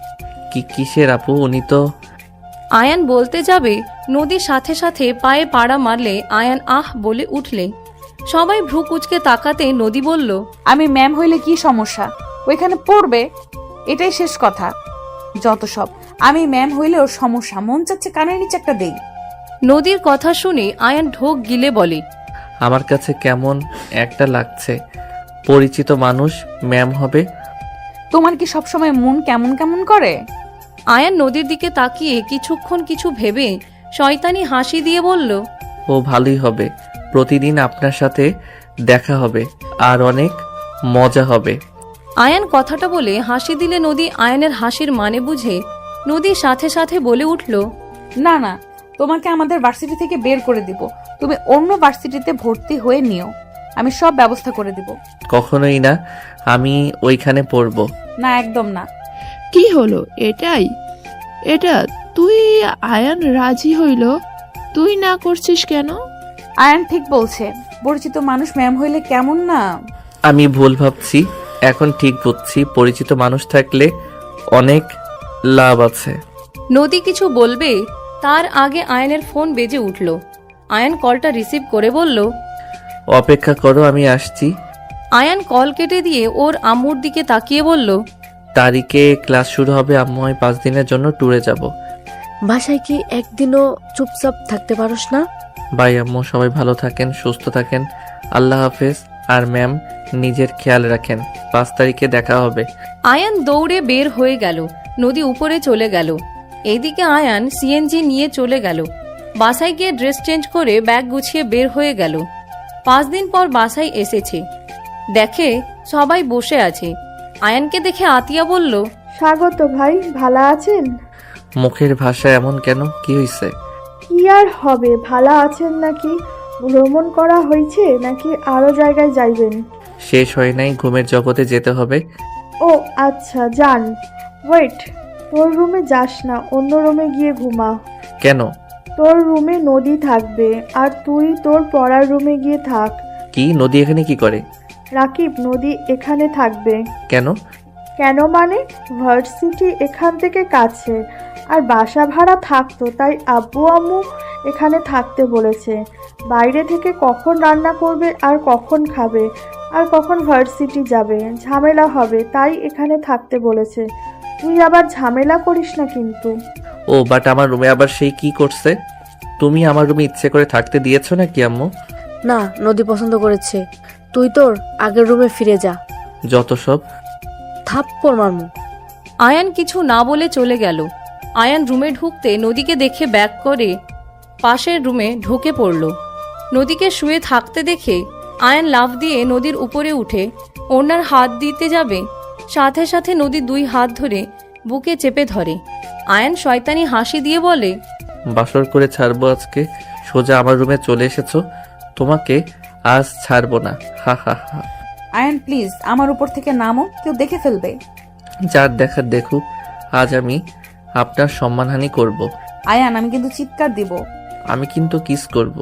কিসের আপু? উনি তো... আয়ান বলতে যাবে, নদীর সাথে সাথে পায়ে পাড়া মারলে আয়ান আহ বলে উঠলে। সবাই ভ্রুকুচকে তাকাতে নদী বলল, আমি ম্যাম হইলে কি সমস্যা? ওইখানে পড়বে, এটাই শেষ কথা। যত সব, আমি ম্যাম হইলেও সমস্যা, মন চাচ্ছে কানের নিচে একটা দেই। নদীর কথা শুনে আয়ান ঢোক গিলে বলে, আমার কাছে কেমন একটা লাগছে। পরিচিত মানুষ ম্যাম হবে। তোমার কি সবসময় মন কেমন কেমন করে? আয়ান নদীর দিকে তাকিয়ে কিছুক্ষণ কিছু ভেবে শয়তানি হাসি দিয়ে বলল, ও ভালোই হবে। প্রতিদিন আপনার সাথে দেখা হবে আর অনেক মজা হবে। আয়ান কথাটা বলে হাসি দিলে নদী আয়ানের হাসির মানে বুঝে নদীর সাথে সাথে বলে উঠল, না না, তোমাকে আমাদের ভার্সিটি থেকে বের করে দিব। তুমি অন্য ভার্সিটিতে ভর্তি হয়ে নিও, আমি সব ব্যবস্থা করে দিব। কখনোই না, আমি ওইখানে পড়ব। না, একদম না। কি হলো? এটা তুই আয়ান রাজি হইল, তুই না করছিস কেন? আয়ান ঠিক বলছে, পরিচিত মানুষ ম্যাম হইলে কেমন না। আমি ভুল ভাবছি, এখন ঠিক বুঝছি। পরিচিত মানুষ থাকলে অনেক লাভ আছে। নদী কিছু বলবে তার আগে আয়ানের ফোন বেজে উঠল। আয়ান কলটা রিসিভ করে বলল, অপেক্ষা করো, আমি আসছি। আয়ান কল কেটে দিয়ে ওর আম্মুর দিকে তাকিয়ে বলল, তারিখে ক্লাস শুরু হবে আম্মু, আমি 5 দিনের জন্য ট্যুরে যাব। বাসায় কি একদিনও চুপচাপ থাকতে পারোস না? বাই আম্মু, সবাই ভালো থাকেন, সুস্থ থাকেন, আল্লাহ হাফেজ। আর ম্যাম, নিজের খেয়াল রাখেন, 5 তারিখে দেখা হবে। আয়ান দৌড়ে বের হয়ে গেল। নদী উপরে চলে গেল। এইদিকে আয়ান সিএনজি নিয়ে চলে গেল। বাসায় গিয়ে ড্রেস চেঞ্জ করে ব্যাগ গুছিয়ে বের হয়ে গেল। 5 দিন পর বাসায় এসেছে, দেখে সবাই বসে আছে। আয়ানকে দেখে আতিয়া বলল, স্বাগত ভাই, ভালো আছেন? মুখের ভাষা এমন কেন? কি হয়েছে? কি আর হবে, ভালো আছেন নাকি? ভ্রমণ করা হয়েছে নাকি আরো জায়গায় যাইবেন? শেষ হয় নাই, ঘুমের জগতে যেতে হবে। ও আচ্ছা, যান। ওয়েট, তোর রুমে যাস না, অন্য রুমে গিয়ে ঘুমা। কেন? তোর রুমে নদী থাকবে আর তুই তোর পড়ার রুমে গিয়ে থাক। কি? নদী এখানে কি করে? রাকিব, নদী এখানে থাকবে। কেন? কেন মানে, ভার্সিটি এখান থেকে কাছে, আর বাসা ভাড়া থাকতো, তাই আব্বু আম্মু এখানে থাকতে বলেছে। বাইরে থেকে কখন রান্না করবে আর কখন খাবে আর কখন ভার্সিটি যাবে, ঝামেলা হবে, তাই এখানে থাকতে বলেছে। তুই আবার ঝামেলা করিস না কিন্তু। ও বাট আমার রুমে আবার সেই কি করছে? তুমি আমার রুমে ইচ্ছে করে থাকতে দিয়েছো নাকি আম্মু? না, নদী পছন্দ করেছে। তুই তোর আগের রুমে ফিরে যা। যত সব। থাপ্পড় মারমু। আয়ান কিছু না বলে চলে গেল। আয়ান রুমে ঢুকতে নদীকে দেখে ব্যাক করে পাশের রুমে ঢুকে পড়ল। নদীকে শুয়ে থাকতে দেখে আয়ান লাফ দিয়ে নদীর উপরে উঠে ওনার হাত দিতে যাবে, সাথে সাথে নদী 2 হাত ধরে বুকে চেপে ধরে। আয়ান শয়তানি হাসি দিয়ে বলে, বাসর করে ছাড়বো আজকে। সোজা আমার রুমে চলে এসেছো, তোমাকে আজ ছাড়বো না। হা হা হা। আয়ান প্লিজ আমার উপর থেকে নামো, কেউ দেখে ফেলবে। যার দেখার দেখুক, আজ আমি আপনার সম্মানহানি করব। আয়ান, আমি কিন্তু চিৎকার দিব। আমি কিন্তু কিস করব।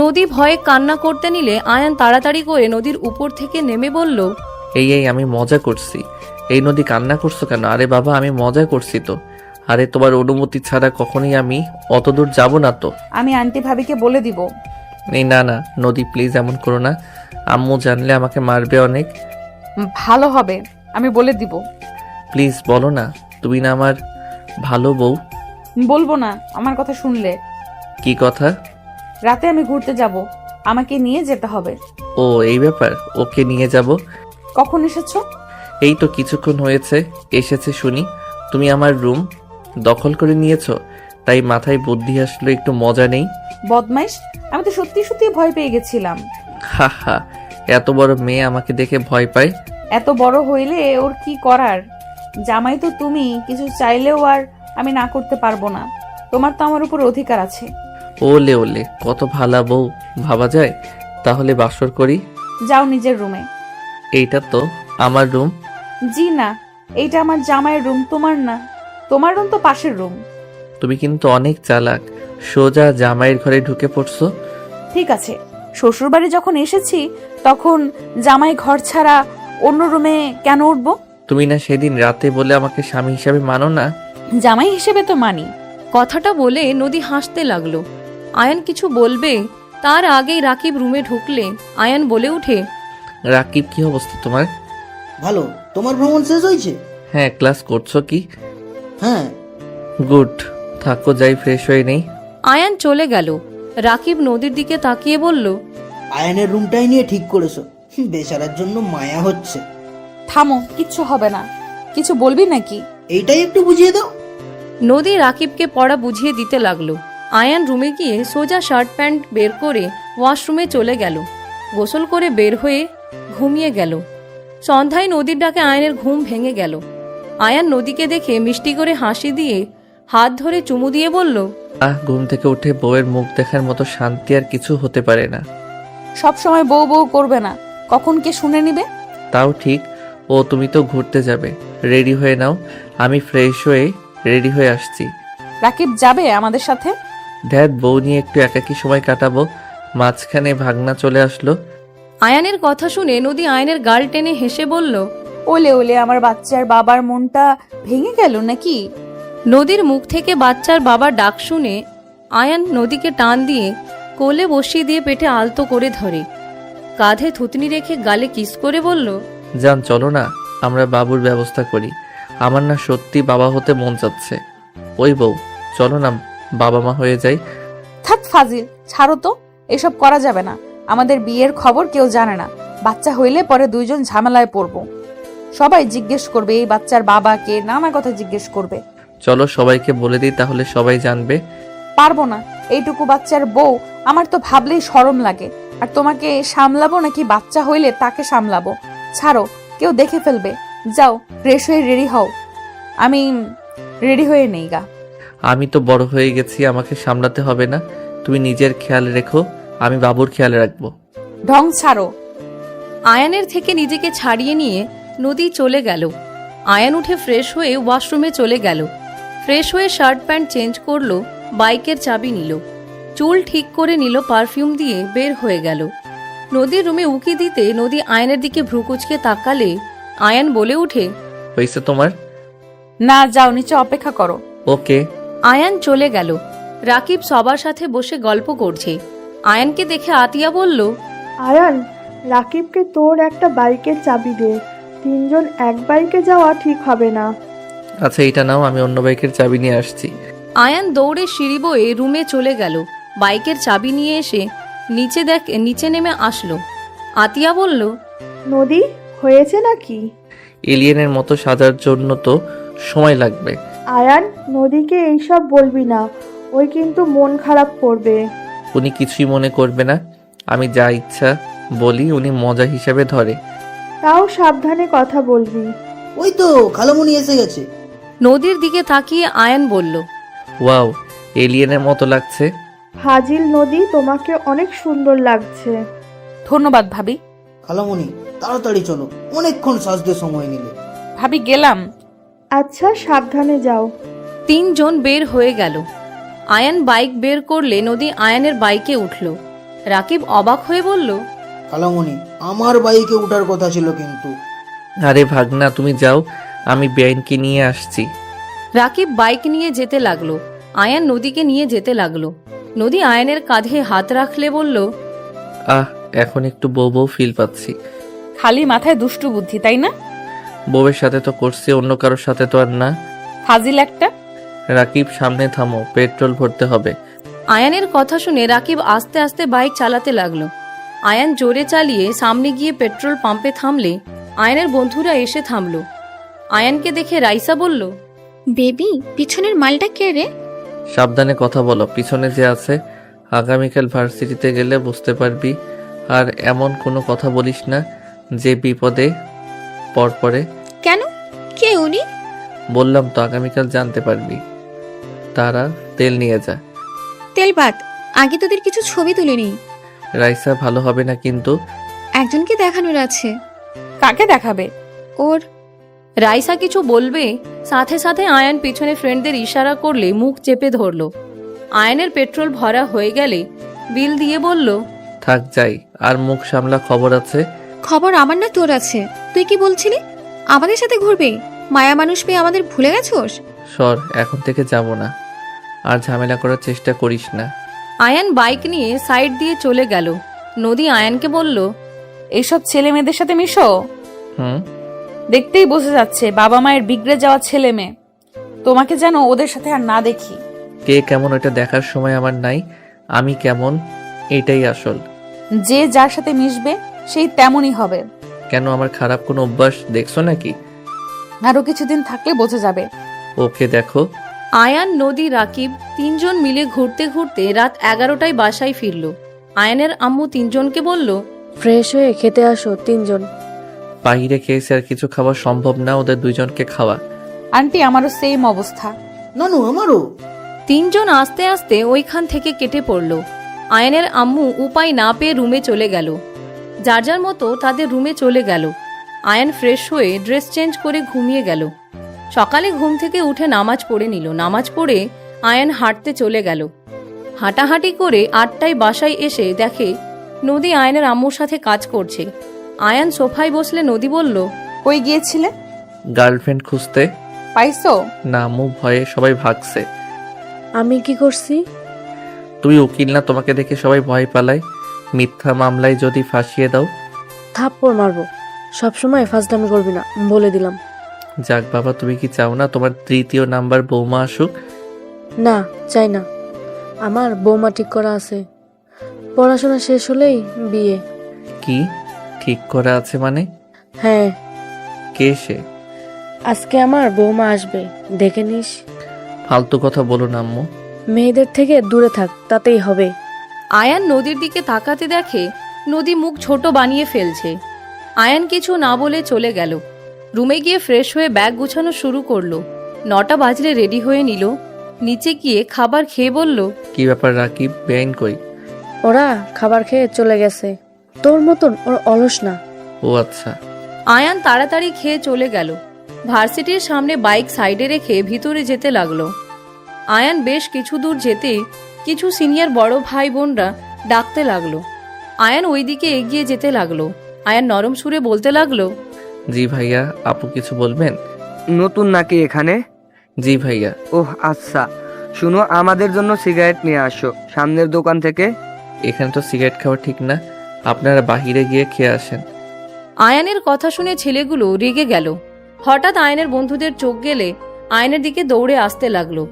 নদী ভয়ে কান্না করতে নিলে আয়ান তাড়াতাড়ি করে নদীর উপর থেকে নেমে বলল, এই আমি মজা করছি। এই নদী, কান্না করছো কেন? আরে বাবা, আমি মজা করছি তো। আরে তোমার অনুমতি ছাড়া কখনোই আমি অত দূর যাব না তো। আমি আন্টি ভাবিকে বলে দিব। এই না না নদী, প্লিজ এমন করো না। আম্মু জানলে আমাকে মারবে অনেক। ভালো হবে, আমি বলে দিব। প্লিজ বলো না, তুমি না আমার ভালো বউ। বলবো না আমার কথা শুনলে। কি কথা? রাতে আমি ঘুরতে যাব, আমাকে নিয়ে যেতে হবে। ও এই ব্যাপার, ওকে নিয়ে যাব। কখন এসেছো? এই তো কিছুক্ষণ হয়েছে এসেছে শুনি। তুমি আমার রুম দখল করে নিয়েছো, তাই মাথায় বুদ্ধি আসলো একটু মজা নেই। বদমাইশ, আমি তো সত্যি সত্যি ভয় পেয়ে গেছিলাম। হা হা, এত বড় মেয়ে আমাকে দেখে ভয় পায়। এত বড় হইলে ওর কি করার? জামাই তো তুমি, কিছু চাইলেও আর আমি না করতে পারবো না। তোমার তো আমার উপর অধিকার আছে। ওলে ওলে, কত ভালা বউ ভাবা যায়। তাহলে বাসর করি। যাও নিজের রুমে। এইটা তো আমার রুম। জি না, এইটা আমার জামাইয়ের রুম, তোমার না। তোমার রুম তো পাশের রুম। তুমি কিন্তু অনেক চালাক, সোজা জামাইয়ের ঘরে ঢুকে পড়ছো। ঠিক আছে, শ্বশুরবাড়ি যখন এসেছি তখন জামাই ঘর ছাড়া অন্য রুমে কেন উঠবো? তুমি না সেদিন রাতে বলে আমাকে স্বামী হিসাবে মানো না? জামাই হিসেবে তো মানি। কথাটা বলে নদী হাসতে লাগলো। আয়ান কিছু বলবে তার আগেই রাকিব রুমে ঢুকলে আয়ান বলে উঠে, রাকিব, কি অবস্থা তোমার? ভালো। তোমার ভ্রমণ শেষ হয়েছে? হ্যাঁ, ক্লাস করছো কি? হ্যাঁ। গুড, থাকো, যাই ফ্রেশ হয়ে নেই। আয়ান চলে গেল। রাকিব নদীর দিকে তাকিয়ে বলল, আয়নের রুমটাই নিয়ে ঠিক করেছো। বেচারার জন্য মায়া হচ্ছে। থামো, কিচ্ছু হবে না। কিছু বলবি নাকি? এইটাই একটু বুঝিয়ে দাও। নদী রাকিবকে পড়া বুঝিয়ে দিতে লাগলো। আয়ান রুমে গিয়ে সোজা শার্ট প্যান্ট বের করে ওয়াশরুমে চলে গেল। গোসল করে বের হয়ে ঘুমিয়ে গেল। সন্ধ্যায় নদীর ডাকে আয়ানের ঘুম ভেঙে গেল। আয়ান নদীকে দেখে মিষ্টি করে হাসি দিয়ে হাত ধরে চুমু দিয়ে বলল, ঘুম থেকে উঠে বউয়ের মুখ দেখার মতো শান্তি আর কিছু হতে পারে না। সব সময় বউ বউ করবে না, কখন কে শুনে নিবে? তাও ঠিক। ও, তুমি তো ঘুরতে যাবে, রেডি হয়ে নাও। আমি ফ্রেশ হয়ে রেডি হয়ে আসছি। রাকিব যাবে আমাদের সাথে? ধ্যাত, বউ নিয়ে একটু একাকী সময় কাটাবো। মাঝখানে ভাগনা চলে আসলো। আয়ানের কথা শুনে নদী আয়নের গাল টেনে হেসে বলল, ওলে ওলে, আমার বাচ্চার বাবার মনটা ভেঙে গেল নাকি? নদীর মুখ থেকে বাচ্চার বাবার ডাক শুনে আয়ান নদীকে টান দিয়ে কোলে বসিয়ে দিয়ে পেটে আলতো করে ধরে, কাঁধে থুতনি রেখে গালে কিস করে বলল, যান, চলো না, আমরা বাবুর ব্যবস্থা করি। আমার না সত্যি বাবা হতে মন চাচ্ছে। ওই বউ, চলো না, বাবা মা হয়ে যাই। থাক ফাজিল, ছাড়ো তো, এসব করা যাবে না। আমাদের বিয়ের খবর কেউ জানে না। বাচ্চা হইলে পরে দুইজন ঝামেলায় পড়বো। সবাই জিজ্ঞেস করবে এই বাচ্চার বাবা কে, নানা কথা জিজ্ঞেস করবে। চলো সবাইকে বলে দিই, তাহলে সবাই জানবে। পারবো না, এইটুকু বাচ্চার বউ, আমার তো ভাবলেই শরম লাগে। আর তোমাকে সামলাবো নাকি বাচ্চা হইলে তাকে সামলাবো? ছাড়ো, কেউ দেখে ফেলবে। যাও, ফ্রেশ হয়ে রেডি হও। আমি রেডি হয়ে নেই গা। আমি তো বড় হয়ে গেছি, আমাকে সামলাতে হবে না। তুমি নিজের খেয়াল রেখো, আমি বাবুর খেয়াল রাখবো। ঢং ছাড়ো। আয়ানের থেকে নিজেকে ছাড়িয়ে নিয়ে নদী চলে গেল। আয়ান উঠে ফ্রেশ হয়ে ওয়াশরুমে চলে গেল। ফ্রেশ হয়ে শার্ট প্যান্ট চেঞ্জ করলো, বাইকের চাবি নিল, চুল ঠিক করে নিল, পারফিউম দিয়ে বের হয়ে গেল। নদীর রুমে উকি দিতে নদী আয়ানের দিকে ভ্রুকুচকে তাকালে আয়ান বলে উঠে, হয়েছে তোমার? না, যাও নিচে অপেক্ষা করো। ওকে। আয়ান চলে গেল। রাকিব সবার সাথে বসে গল্প করছে। আয়ানকে দেখে আতিয়া বলল, আয়ান, রাকিবকে তোর একটা বাইকের চাবি দে। তিনজন এক বাইকে যাওয়া ঠিক হবে না। আচ্ছা, এটা নাও, আমি অন্য বাইকের চাবি নিয়ে আসছি। আয়ান দৌড়ে সিঁড়ি বয়ে রুমে চলে গেল। বাইকের চাবি নিয়ে এসে নিচে নেমে আসলো। আতিয়া বলল, নদী, হয়েছে নাকি? এলিয়েনের মতো সাজার জন্য তো সময় লাগবে। আয়ান, নদীকে এইসব বলবি না, ওই কিন্তু মন খারাপ করবে। উনি কিছুই মনে করবে না। আমি যা ইচ্ছা বলি উনি মজা হিসাবে ধরে। তাও সাবধানে কথা বলবি। ওই তো খালামণি এসে গেছে। নদীর দিকে তাকিয়ে আয়ান বলল, ওয়াও, এলিয়েনের মতো লাগছে। ফাজিল নদী, তোমাকে অনেক সুন্দর লাগছে। ধন্যবাদ ভাবি। খালামণি, তাড়াতাড়ি চলো, অনেকক্ষণ সাজতে সময় নিলে। ভাবি, গেলাম। আচ্ছা, সাবধানে যাও। তিনজন বের হয়ে গেল। আয়ান বাইক বের করলে নদী আয়ানের বাইকে উঠল। রাকিব অবাক হয়ে বলল, খালামণি, আমার বাইকে ওঠার কথা ছিল কিন্তু। আরে ভাগনা, তুমি যাও, আমি বেআইনকে নিয়ে আসছি। রাকিব বাইক নিয়ে যেতে লাগলো। আয়ান নদীকে নিয়ে যেতে লাগলো। নদী আয়ানের কাঁধে হাত রাখলে বলল, এখন একটু বউ বউ ফিল পাচ্ছি। খালি মাথায় দুষ্টু বুদ্ধি, তাই না? বউয়ের সাথে তো করছি, অন্য কারোর সাথে তো আর না। ফাজিল একটা। রাকিব, সামনে থামো, পেট্রোল ভরতে হবে। আয়ানের কথা শুনে রাকিব আস্তে আস্তে বাইক চালাতে লাগলো। আয়ান জোরে চালিয়ে সামনে গিয়ে পেট্রোল পাম্পে থামলে আয়ানের বন্ধুরা এসে থামলো। আয়ানকে দেখে রাইসা বলল, বেবি, পিছনের মালটা কে রে? সাবধানে কথা বলো, পিছনে যে আছে। আগামীকাল ভার্সিটিতে গেলে বুঝতে পারবি। আর এমন কোনো কথা বলিস না যে বিপদে পড়ে। কেন? কে উনি? বললাম তো আগামীকাল জানতে পারবি। তারা তেল নিয়ে যা। তেল বাদ, আগে তোদের কিছু ছবি তুলে নিই। রাইসা ভালো হবে না কিন্তু। একজনকে দেখানোর আছে। কাকে দেখাবে? ওর রাইসা কিছু বলবে, সাথে সাথে আয়ান পিছনে ফ্রেন্ডদের ইশারা করলে মুখ চেপে ধরল। আয়ানের পেট্রোল ভরা হয়ে গেলে বিল দিয়ে বলল, থাক যাই, আর মুখ সামলা, খবর আছে। খবর আমার না তোর আছে। তুই কি বলছিলি আমাদের সাথে ঘুরবে? মায়া মানুষ পেয়ে আমাদের ভুলে গেছোস? সর, এখন থেকে যাব না। আর ঝামেলা করার চেষ্টা করিস না। আয়ান বাইক নিয়ে সাইড দিয়ে চলে গেল। নদী আয়ানকে বলল, এইসব ছেলে মেয়েদের সাথে মিশো? হুম। দেখতেই বোঝা যাচ্ছে বাবা মায়ের বিগড়ে যাওয়া ছেলে মেয়ে। তোমাকে যেন ওদের সাথে আর না দেখি। কে কেমন ওটা দেখার সময় আমার নাই। আমি কেমন এটাই আসল। যে যার সাথে মিশবে সেই তেমনই হবে। কেন, আমার খারাপ কোনো অভ্যাস দেখছো নাকি? আরো কিছুদিন থাকলে বোঝা যাবে। ওকে দেখো। আয়ান, নদী, রাকিব তিনজন মিলে ঘুরতে ঘুরতে রাত 11টায় বাসায় ফিরল। আয়ানের আম্মু তিনজনকে বলল, ফ্রেশ হয়ে খেতে আসো 3 জন। বাইরে খেয়েছে, আর কিছু খাওয়া সম্ভব না, ওদের 2 জনকে খাওয়া। আন্টি, আমারও সেম অবস্থা। নানু আমারও। তিনজন আস্তে আস্তে ওইখান থেকে কেটে পড়ল। আয়ানের আম্মু উপায় না পেয়ে রুমে চলে গেল। যার যার মতো তাদের রুমে চলে গেল। আয়ান ফ্রেশ হয়ে ড্রেস চেঞ্জ করে ঘুমিয়ে গেল। সকালে ঘুম থেকে উঠে নামাজ পড়ে নিল। নামাজ পড়ে আয়ান হাঁটতে চলে গেল। হাঁটাহাঁটি করে 8টায় বাসায় এসে দেখে নদী আয়ানের আম্মুর সাথে কাজ করছে। আয়ান সোফায় বসলে নদী বলল, কই গিয়েছিলে? গার্লফ্রেন্ড খুঁজতে। পাইছো? না আম্মু, ভয়ে সবাই ভাগছে। আমি কি করছি? তুমি উকিল না, তোমাকে দেখে সবাই ভয় পালায়। মিথ্যা মামলায় যদি ফাঁসিয়ে দাও। থাপ্পড় মারবো। সবসময় ফাজলামি করবি না, বলে দিলাম। যাক বাবা, তুমি কি চাও না তোমার 3য় নাম্বার বৌমা আসুক? না, চাই না। আমার বৌমা ঠিক করা আছে। পড়াশোনা শেষ হলেই বিয়ে। কি ঠিক করা আছে মানে? হ্যাঁ, কে সে? আজকে আমার বৌমা আসবে, দেখে নিস। ফালতু কথা বলো না আম্মু। মেয়েদের থেকে দূরে থাক, তাতেই হবে। আয়ান নদীর দিকে তাকাতে দেখে নদী মুখ ছোট বানিয়ে ফেলছে। আয়ান কিছু না বলে চলে গেল। রুমে গিয়ে ফ্রেশ হয়ে ব্যাগ গুছানো শুরু করলো। 9টা বাজলে রেডি হয়ে নিল। নিচে গিয়ে খাবার খেয়ে বলল, কি ব্যাপার রাকিব, বেআইন কই? ওরা খাবার খেয়ে চলে গেছে। তোর মতন ওর অলস না। ও আচ্ছা। আয়ান তাড়াতাড়ি খেয়ে চলে গেল। ভার্সিটির সামনে বাইক সাইডে রেখে ভিতরে যেতে লাগলো। আয়ান বেশ কিছু দূর যেতে কিছু সিনিয়র বড় ভাই বোনরা ডাকতে লাগলো। আয়ান ওইদিকে এগিয়ে যেতে লাগলো। আয়ান নরম সুরে বলতে লাগলো, জি ভাইয়া, আপু কিছু বলবেন? নতুন নাকি এখানে? জি ভাইয়া। ওহ আচ্ছা, শুনো, আমাদের জন্য সিগারেট নিয়ে আসো সামনের দোকান থেকে। এখানে তো সিগারেট খাওয়া ঠিক না, আপনারা বাহিরে গিয়ে খেয়ে আসেন। আয়ানের কথা শুনে ছেলেগুলো রেগে গেল। হঠাৎ আয়নের বন্ধুদের চোখ গেলে আয়নের দিকে দৌড়ে আসতে লাগলো।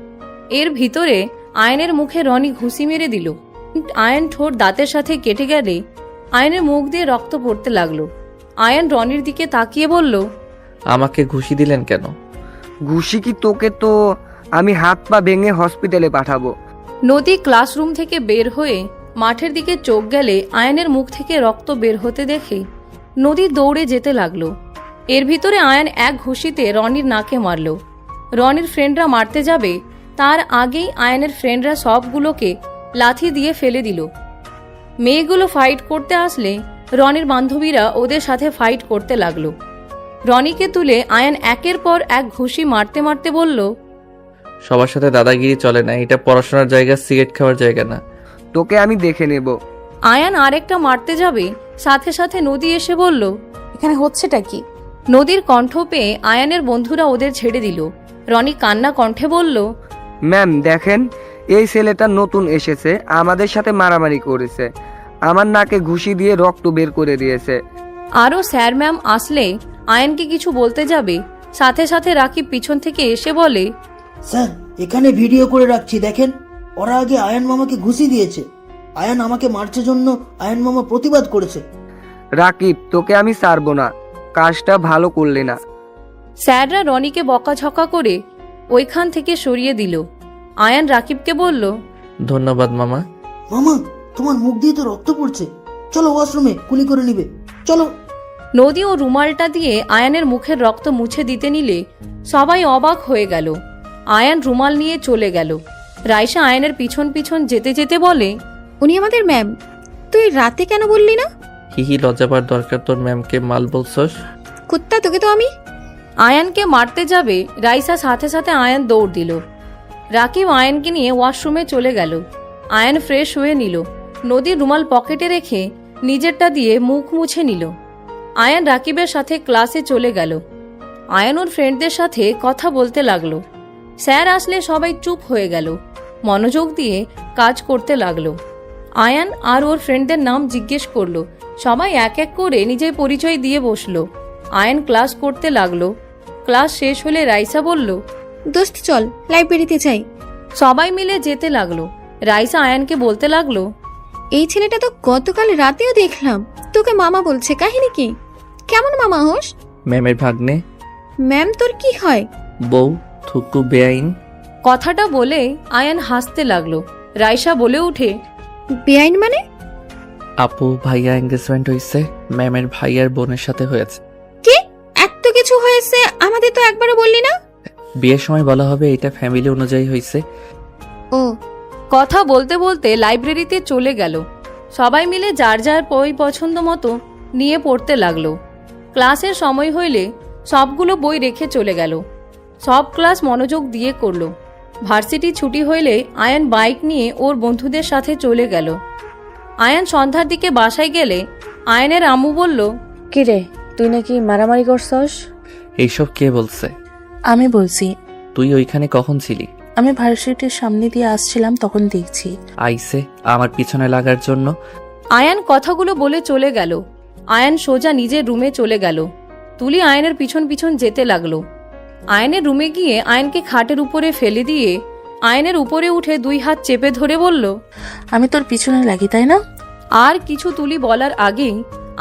এর ভিতরে আয়নের মুখে রনি ঘুষি মেরে দিল। আয়ন ঠোঁট দাঁতের সাথে কেটে গেলে আয়নের মুখ দিয়ে রক্ত পড়তে লাগলো। আয়ন রনির দিকে তাকিয়ে বলল, আমাকে ঘুষি দিলেন কেন? ঘুষি কি তোকে? তো আমি হাত পা ভেঙে হসপিটালে পাঠাবো। নদী ক্লাসরুম থেকে বের হয়ে মাঠের দিকে চোখ গেলে আয়নের মুখ থেকে রক্ত বের হতে দেখে নদী দৌড়ে যেতে লাগলো। এর ভিতরে আয়ান এক ঘুষিতে রনির নাকে মারল। রনির ফ্রেন্ডরা মারতে যাবে তার আগেই আয়ানের ফ্রেন্ডরা সবগুলোকে লাথি দিয়ে ফেলে দিল। মেয়েগুলো ফাইট করতে আসলে রনির বান্ধবীরা ওদের সাথে ফাইট করতে লাগলো। রনিকে তুলে আয়ান একের পর এক ঘুষি মারতে মারতে বলল, সবার সাথে দাদাগিরি চলে না, এটা পড়াশোনার জায়গা, সিগারেট খাওয়ার জায়গা না। তোকে আমি দেখে নেব। আয়ান আরেকটা মারতে যাবে, সাথে সাথে নদী এসে বলল, এখানে হচ্ছেটা কি? নদীর কণ্ঠ পেয়ে আয়ানের বন্ধুরা ওদের ছেড়ে দিল। রনি কান্না কণ্ঠে বলল, ম্যাম দেখেন, এই ছেলেটা নতুন এসেছে, আমাদের সাথে মারামারি করেছে, আমার নাকে ঘুষি দিয়ে রক্ত বের করে দিয়েছে। আরও স্যার ম্যাম আসলে আয়ানকে কিছু বলতে যাবে, সাথে সাথে রাকিব পিছন থেকে এসে বলে, স্যার এখানে ভিডিও করে রাখছি, দেখেন ওরা আগে আয়ান মামাকে ঘুষি দিয়েছে। আয়ান আমাকে মারছে জন্য আয়ান মামা প্রতিবাদ করেছে। রাকিব, তোকে আমি ছাড়বো না, কাজটা ভালো করলে না। স্যাররা রনিকে বকাঝকা করে ওইখান থেকে সরিয়ে দিল। আয়ান রাকিবকে বলল, ধন্যবাদ মামা। মামা তোমার মুখ দিয়ে তো রক্ত পড়ছে, চলো ওয়াশরুমে কুলি করে নিবে, চলো। নদী ও রুমালটা দিয়ে আয়ানের মুখের রক্ত মুছে দিতে নিলে সবাই অবাক হয়ে গেল। আয়ান রুমাল নিয়ে চলে গেল। রাইসা আয়ানের পিছন পিছন যেতে যেতে বলে, উনি আমাদের ম্যাম, তুই রাতে কেন বললি না? হিহি, লজ্জা পাওয়ার দরকার তোর ম্যামকে মাল বলছস? কুত্তা, তোকে তো আমি। আয়ানকে মারতে যাবে, রাইসা সাথে সাথে আয়ান দৌড় দিল। রাকিব আয়ানকে নিয়ে ওয়াশরুমে চলে গেল। আয়ান ফ্রেশ হয়ে নিল। নদীর রুমাল পকেটে রেখে নিজেরটা দিয়ে মুখ মুছে নিল। আয়ান রাকিবের সাথে ক্লাসে চলে গেল। আয়ান ওর ফ্রেন্ডদের সাথে কথা বলতে লাগলো। স্যার আসলে সবাই চুপ হয়ে গেল, মনোযোগ দিয়ে কাজ করতে লাগলো। আয়ান আর ওর ফ্রেন্ডদের নাম জিজ্ঞেস করলো। সবাই এক এক করে নিজের পরিচয় দিয়ে বসলো। আয়ান ক্লাস করতে লাগলো। ক্লাস শেষ হলে রাইসা বলল, দোস্ত চল লাইব্রেরিতে যাই। সবাই মিলে যেতে লাগলো। রাইসা আয়ানকে বলতে লাগলো, এই ছেলেটা তো গতকাল রাতেও দেখলাম, তোকে মামা বলছে, কাহিনী কি? কেমন মামা হোস? ম্যামের ভাগ্নে। ম্যাম তোর কি হয়? বউ, থুকু বেআইন। কথাটা বলে আয়ান হাসতে লাগলো। রাইসা বলে উঠে, বেআইন মানে? আপু ভাইয়া এঙ্গেজমেন্ট হয়েছে, ম্যামের ভাইয়ার বোনের সাথে হয়েছে। কি এত কিছু হয়েছে, আমাদের তো একবারও বললি না। বিয়ের সময় বলা হবে, এটা ফ্যামিলি অনুযায়ী হয়েছে। ও, কথা বলতে বলতে লাইব্রেরিতে চলে গেল। সবাই মিলে যার যার বই পছন্দ মতো নিয়ে পড়তে লাগলো। ক্লাসের সময় হইলে সবগুলো বই রেখে চলে গেল। সব ক্লাস মনোযোগ দিয়ে করলো। ভার্সিটি ছুটি হইলে আয়ান বাইক নিয়ে ওর বন্ধুদের সাথে চলে গেল। আয়ান সন্ধ্যার দিকে বাসায় গেলে আয়ানের আম্মু বলল, কি রে, তুই নাকি মারামারি করছস? এইসব কে বলছে? আমি বলছি। তুই ওইখানে কখন ছিলি? আমি ভার্সিটির সামনে দিয়ে আসছিলাম, তখন দেখছি। আইসে আমার পিছনে লাগার জন্য। আয়ান কথাগুলো বলে চলে গেল। আয়ান সোজা নিজের রুমে চলে গেল। তুলি আয়নের পিছন পিছন যেতে লাগলো। আয়নের রুমে গিয়ে আয়নকে খাটের উপরে ফেলে দিয়ে আয়নের উপরে উঠে 2 হাত চেপে ধরে বলল, আমি তোর পিছনে লাগি, তাই না? আর কিছু তুলি বলার আগেই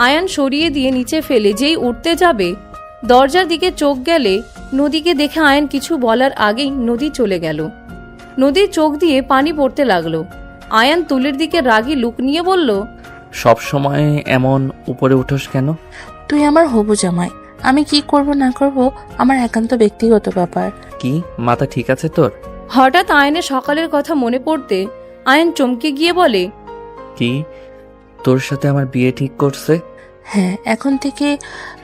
আয়ান সরিয়ে দিয়ে নিচে ফেলে যেই উঠতে যাবে, দরজার দিকে চোখ গেলে নদীকে দেখে আয়ান কিছু বলার আগেই নদী চলে গেল। নদীর চোখ দিয়ে পানি পড়তে লাগলো। আয়ান তুলির দিকে রাগী লুক নিয়ে বলল, সব সময় এমন উপরে উঠোস কেন? তুই আমার হবু জামাই, আমি কি করব না করব আমার একান্ত ব্যক্তিগত ব্যাপার। কি মাথা ঠিক আছে তোর? হঠাৎ আয়নের সকালের কথা মনে পড়তে আয়ন চমকে গিয়ে বলে, কি তোর সাথে আমার বিয়ে ঠিক করছে? হ্যাঁ, এখন থেকে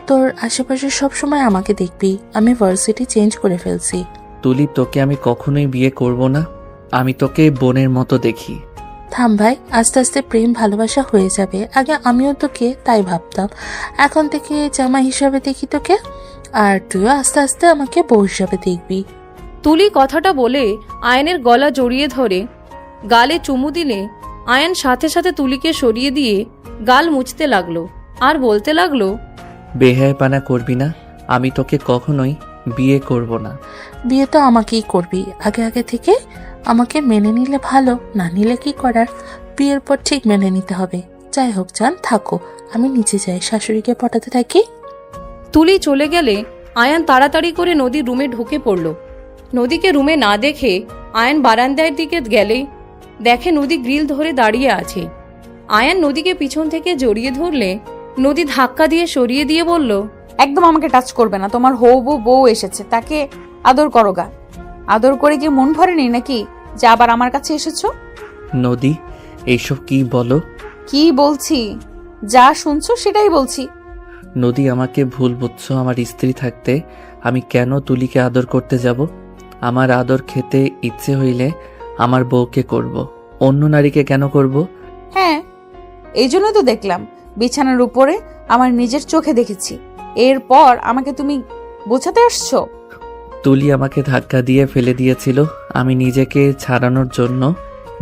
তোর আশেপাশে সব সময় আমাকে দেখবি। আমি ভার্সিটি চেঞ্জ করে ফেলছি। তুলি, তোকে আমি কখনোই বিয়ে করব না। আমি তোকে বোনের মতো দেখি। থাম ভাই, আস্তে আস্তে প্রেম ভালোবাসা হয়ে যাবে। আগে আমিও তোকে তাই ভাবতাম, এখন থেকে জামাই হিসাবে দেখি তোকে, আর তুইও আস্তে আস্তে আমাকে বউ হিসাবে দেখবি। তুলি কথাটা বলে আয়নের গলা জড়িয়ে ধরে গালে চুমু দিলে আয়ন সাথে সাথে তুলিকে সরিয়ে দিয়ে গাল মুছতে লাগলো আর বলতে লাগলো, বেহায়াপনা করবি না, আমি তোকে কখনোই বিয়ে করব না। বিয়ে তো আমাকেই করবি, আগে আগে থেকে আমাকে মেনে নিলে ভালো, না নিলে কি করার, বিয়ের পর ঠিক মেনে নিতে হবে। যাই হোক জান, থাকো, আমি নিচে যাই, শাশুড়িকে পটাতে থাকি। তুলি চলে গেলে আয়ান তাড়াতাড়ি করে নদীর রুমে ঢুকে পড়ল। নদীকে রুমে না দেখে আয়ান বারান্দার দিকে গেলে দেখে নদী গ্রিল ধরে দাঁড়িয়ে আছে। আয়ান নদীকে পিছন থেকে জড়িয়ে ধরলে নদী ধাক্কা দিয়ে সরিয়ে দিয়ে বলল, একদম আমাকে টাচ করবে না, তোমার হবু বউ এসেছে, তাকে আদর করো গা। আদর করে কি মন ভরেনি নাকি যে আবার আমার কাছে এসেছো? নদী, এইসব কি বলো? কি বলছি, যা শুনছো সেটাই বলছি। নদী, আমাকে ভুল বুঝছো। আমার স্ত্রী থাকতে আমি কেন তুলিকে আদর করতে যাব? আমার আদর খেতে ইচ্ছে হইলে আমার বউকে করব, অন্য নারীকে কেন করব? হ্যাঁ, এই জন্য তো দেখলাম বিছানার উপরে, আমার নিজের চোখে দেখেছি। এরপর আমাকে তুমি বোঝাতে আসছো? তুলি আমাকে ধাক্কা দিয়ে ফেলে দিয়েছিল, আমি নিজেকে ছাড়ানোর জন্য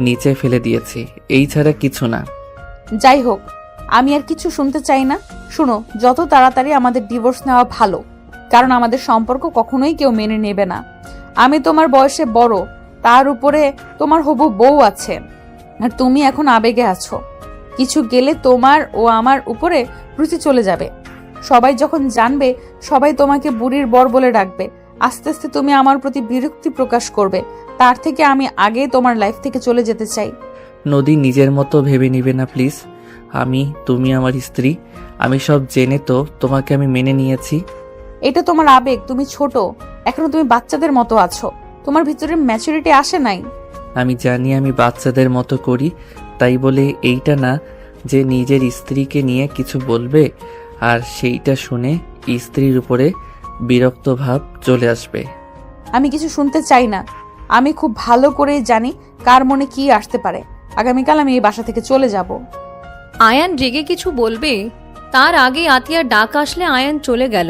নিচে ফেলে দিয়েছি, এই ছাড়া কিছু না। যাই হোক, আমি আর কিছু শুনতে চাই না। শুনো, যত তাড়াতাড়ি আমাদের ডিভোর্স নেওয়া ভালো, কারণ আমাদের সম্পর্ক কখনোই কেউ মেনে নেবে না। আমি তোমার বয়সে বড়, তার উপরে তোমার হবু বউ আছে, আর তুমি এখন আবেগে আছো। কিছু গেলে তোমার ও আমার উপরে রুচি চলে যাবে। সবাই যখন জানবে, সবাই তোমাকে বুড়ির বর বলে ডাকবে। আস্তে আস্তে তুমি আমার প্রতি বিরক্তি প্রকাশ করবে। তার থেকে আমি আগে তোমার লাইফ থেকে চলে যেতে চাই। নদী, নিজের মতো ভেবে নিবে না প্লিজ। তুমি আমার স্ত্রী, আমি সব জেনে তো তোমাকে আমি মেনে নিয়েছি। এটা তোমার আবেগ, তুমি ছোট, এখনো তুমি বাচ্চাদের মতো আছো, তোমার ভিতরে ম্যাচুরিটি আসে নাই। আমি জানি আমি বাচ্চাদের মতো করি, তাই বলে এইটা না যে নিজের স্ত্রীকে নিয়ে কিছু বলবে আর সেইটা শুনে স্ত্রীর উপরে বিরক্ত ভাব চলে আসবে। আমি কিছু শুনতে চাই না। আমি খুব ভালো করেই জানি কার মনে কি আসতে পারে। আগামীকাল আমি এই বাসা থেকে চলে যাব। আয়ান রেগে কিছু বলবে তার আগে আতিয়ার ডাক আসলে আয়ান চলে গেল।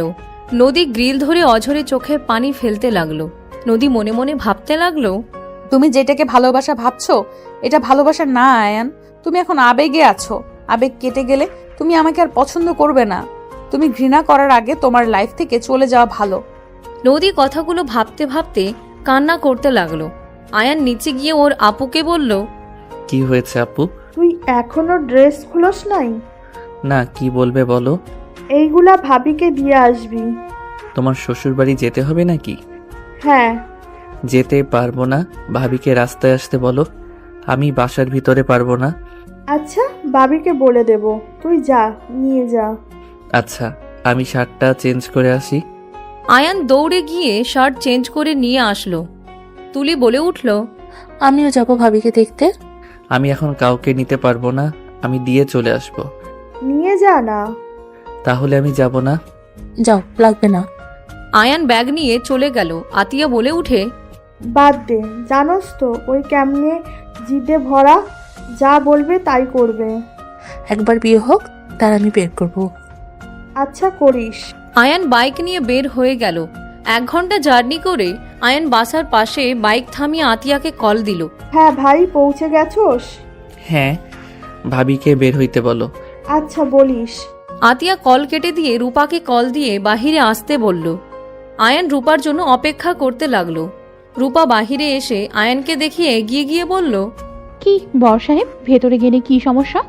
নদী গ্রিল ধরে অঝরে চোখে পানি ফেলতে লাগলো। নদী মনে মনে ভাবতে লাগলো, তুমি যেটাকে ভালোবাসা ভাবছো এটা ভালোবাসা না আয়ান। তুমি এখন আবেগে আছো, আবেগ কেটে গেলে তুমি আমাকে আর পছন্দ করবে না। তুমি ঘৃণা করার আগে তোমার লাইফ থেকে চলে যাওয়া ভালো। নদী কথাগুলো ভাবতে ভাবতে কান্না করতে লাগলো। আয়ান নিচে গিয়ে ওর আপুকে বলল, কি হয়েছে আপু? তুই এখনো ড্রেস খুলোস নাই? না, কি বলবে বলো। এইগুলা ভাবিকে দিয়ে আসবি। তোমার শ্বশুর বাড়ি যেতে হবে নাকি? হ্যাঁ। যেতে পারবো না, ভাবিকে রাস্তায় আসতে বলো। আমি বাসার ভিতরে পারবো না। আচ্ছা, ভাবিকে বলে দেব, তুই যা, নিয়ে যা। আচ্ছা, আমি শার্টটা চেঞ্জ করে আসি। আয়ান দৌড়ে গিয়ে শার্ট চেঞ্জ করে নিয়ে আসলো। তুলি বলে উঠল, আমিও যাব ভাবিকে দেখতে। আমি এখন কাউকে নিতে পারবো না, আমি দিয়ে চলে আসব। নিয়ে যা না। তাহলে আমি যাব না। যাও, লাগবে না। আয়ান ব্যাগ নিয়ে চলে গেল। আতিয়া বলে উঠে, বাদ দে, জানোস তো ওই কেমনে জিদে ভরা, যা বলবে তাই করবে। একবার বিয়ে হোক, তার আমি বের করব। আচ্ছা করিস। আয়ান বাইক নিয়ে বের হয়ে গেল। 1 ঘন্টা জার্নি করে আয়ান বাসার পাশে বাইক থামিয়ে আতিয়াকে কল দিল। হ্যাঁ ভাই, পৌঁছে গেছোস? হ্যাঁ, ভাবিকে বের হইতে বলো। আচ্ছা বলিস। আতিয়া কল কেটে দিয়ে রূপাকে কল দিয়ে বাহিরে আসতে বলল। আয়ান রূপার জন্য অপেক্ষা করতে লাগলো। রূপা বাহিরে এসে আয়ানকে দেখিয়ে এগিয়ে গিয়ে বলল, কি বর সাহেব, ভেতরে গেলে কি সমস্যা?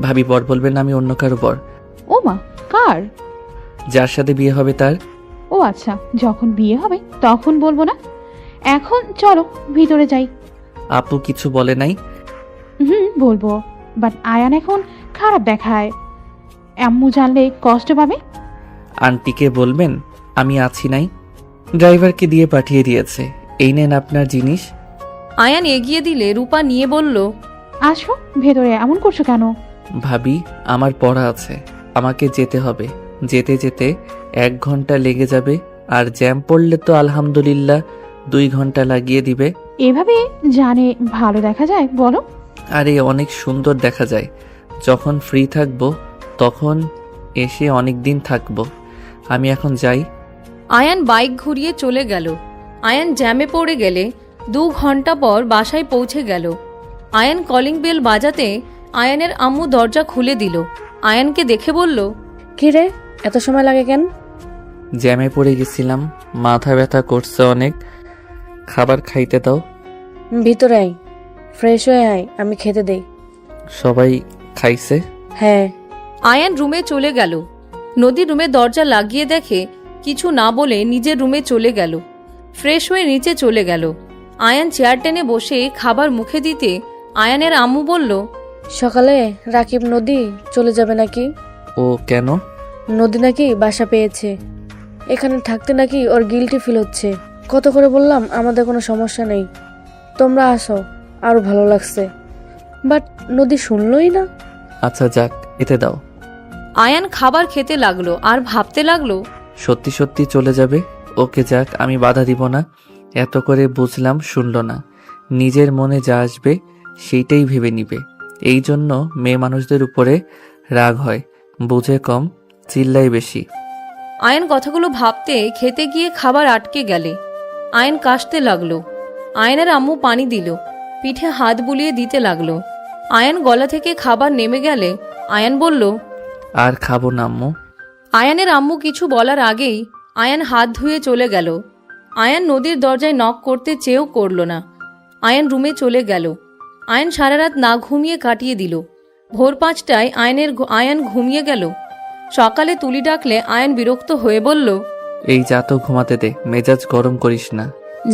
ভাবি বর বলবেন না, আমি অন্য কারো বর। ও মা, কার? যার সাথে বিয়ে হবে তার। ও আচ্ছা, যখন বিয়ে হবে তখন বলবো না। এখন চলো ভিতরে যাই। আপু কিছু বলে নাই? বলবো, বাট আয়ান এখন খারাপ দেখায়। আম্মু জানলে কষ্ট পাবে। আন্টিকে বলবেন আমি আছি নাই, ড্রাইভারকে দিয়ে পাঠিয়ে দিয়েছে, এই নেন আপনার জিনিস। আয়ান এগিয়ে দিলে রূপা নিয়ে বলল, আসো ভেতরে, এমন করছো কেন? ভাবি আমার পড়া আছে, আমাকে যেতে হবে। যেতে যেতে 1 ঘন্টা লেগে যাবে, আর জ্যাম পড়লে তো আলহামদুলিল্লাহ 2 ঘন্টা লাগিয়ে দিবে। এভাবে জানে ভালো দেখা যায় বলো? আরে অনেক সুন্দর দেখা যায়। যখন ফ্রি থাকবো তখন এসে অনেক দিন থাকবো। আমি এখন যাই। আয়ান বাইক ঘুরিয়ে চলে গেল। আয়ান জ্যামে পড়ে গেলে 2 ঘন্টা পর বাসায় পৌঁছে গেল। আয়ান কলিং বেল বাজাতে আয়ানের আম্মু দরজা খুলে দিল। আয়ানকে দেখে বলল, কি রে, এত সময় লাগে কেন? জ্যামে পড়ে গেছিলাম, মাথা ব্যথা করছে অনেক, খাবার খাইতে দাও। ভিতরে আয়, ফ্রেশ হয়ে আয়, আমি খেতে দেই। সবাই খাইছে? হ্যাঁ। আয়ান রুমে চলে গেল। নদী রুমে দরজা লাগিয়ে দেখে কিছু না বলে নিজের রুমে চলে গেল। ফ্রেশ হয়ে নিচে চলে গেল। আয়ান চেয়ার টেনে বসে খাবার মুখে দিতে আয়ানের আম্মু বলল, সকালে রাকিব নদী চলে যাবে নাকি? ও কেন? নদী নাকি বাসা পেয়েছে, এখানে থাকতে নাকি ওর গিল্টি ফিল হচ্ছে। কত করে বললাম আমাদের কোনো সমস্যা নেই, তোমরা আসো, আরো ভালো লাগছে, বাট নদী শুনলই না। আচ্ছা যাক, এতে দাও। আয়ান খাবার খেতে লাগলো আর ভাবতে লাগলো, সত্যি সত্যি চলে যাবে? ওকে যাক, আমি বাধা দিব না। এত করে বুঝলাম, শুনল না। নিজের মনে যা আসবে সেইটাই ভেবে নিবে। এই জন্য মেয়ে মানুষদের উপরে রাগ হয়, বুঝে কম, চিল্লাই বেশি। আয়ান কথাগুলো ভাবতে খেতে গিয়ে খাবার আটকে গেলে আয়ান কাশতে লাগলো। আয়ানের আম্মু পানি দিল, পিঠে হাত বুলিয়ে দিতে লাগলো। আয়ান গলা থেকে খাবার নেমে গেলে আয়ান বলল, আর খাবো না আম্মু। আয়ানের আম্মু কিছু বলার আগেই আয়ান হাত ধুয়ে চলে গেল। আয়ান নদীর দরজায় নক করতে চেয়েও করল না। আয়ান রুমে চলে গেল। আয়ান সারা রাত না ঘুমিয়ে কাটিয়ে দিল। ভোর 5টায় আয়ান ঘুমিয়ে গেল। সকালে তুলি ডাকলে আয়ান বিরক্ত হয়ে বলল, এই যা তো ঘুমাতে দে, মেজাজ গরম করিস না।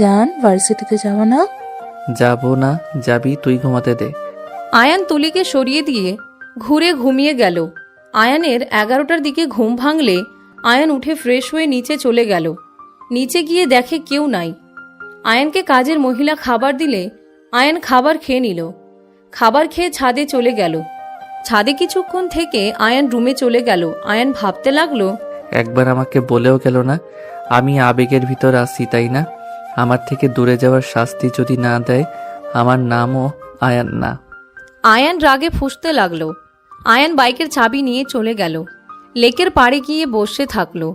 জান, ভার্সিটিতে যাবো না? যাবো না, যাবি, তুই ঘুমাতে দে। আয়ান তুলিকে সরিয়ে দিয়ে ঘুরে ঘুমিয়ে গেল। আয়ানের 11টার দিকে ঘুম ভাঙলে আয়ান উঠে ফ্রেশ হয়ে নিচে চলে গেল। নিচে গিয়ে দেখে কেউ নাই। আয়ানকে কাজের মহিলা খাবার দিলে আয়ান খাবার খেয়ে নিল। খাবার খেয়ে ছাদে চলে গেল। ছাদে কিছুক্ষণ থেকে আয়ান রুমে চলে গেল। আয়ান ভাবতে লাগলো, একবার আমাকে বলেও গেল না আমি আবেগের ভিতর আছি, তাই না? আমার থেকে দূরে যাওয়ার শাস্তি যদি না দেয়, আমার নামও আয়ান না। আয়ান রাগে ফুঁসতে লাগলো। আয়ান বাইকের চাবি নিয়ে চলে গেল। লেকের পাড়ে গিয়ে বসে থাকলো।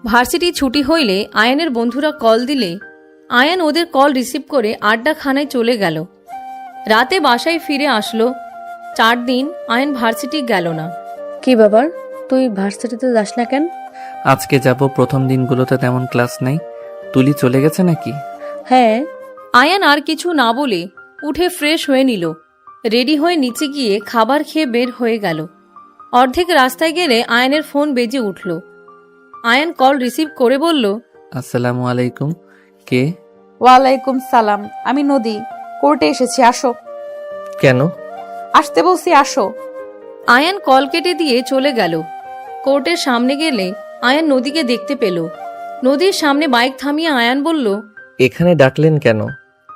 ভার্সিটি ছুটি হইলে আয়ানের বন্ধুরা কল দিলে আয়ান ওদের কল রিসিভ করে আড্ডাখানায় চলে গেল। রাতে বাসায় ফিরে আসলো। 4 দিন আয়ান ভার্সিটি গেল না। কি ব্যাপার, তুই ভার্সিটিতে যাস না কেন? আজকে যাব, প্রথম দিনগুলোতে তেমন ক্লাস নেই। তুলি চলে গেছে নাকি? হ্যাঁ। আয়ান আর কিছু না বলে উঠে ফ্রেশ হয়ে নিল। রেডি হয়ে নিচে গিয়ে খাবার খেয়ে বের হয়ে গেল। অর্ধেক রাস্তায় গেলে আয়ানের ফোন বেজে উঠল। আয়ান কল রিসিভ করে বলল, আসসালামু আলাইকুম। কে? ওয়ালাইকুম সালাম, আমি নদী। কোর্টে এসেছি, আসো। কেন? আসতে বলছি, আসো। আয়ান কল কেটে দিয়ে চলে গেল। কোর্টের সামনে গেলে আয়ান নদীকে দেখতে পেল। নদীর সামনে বাইক থামিয়ে আয়ান বলল, এখানে ডাকলেন কেন?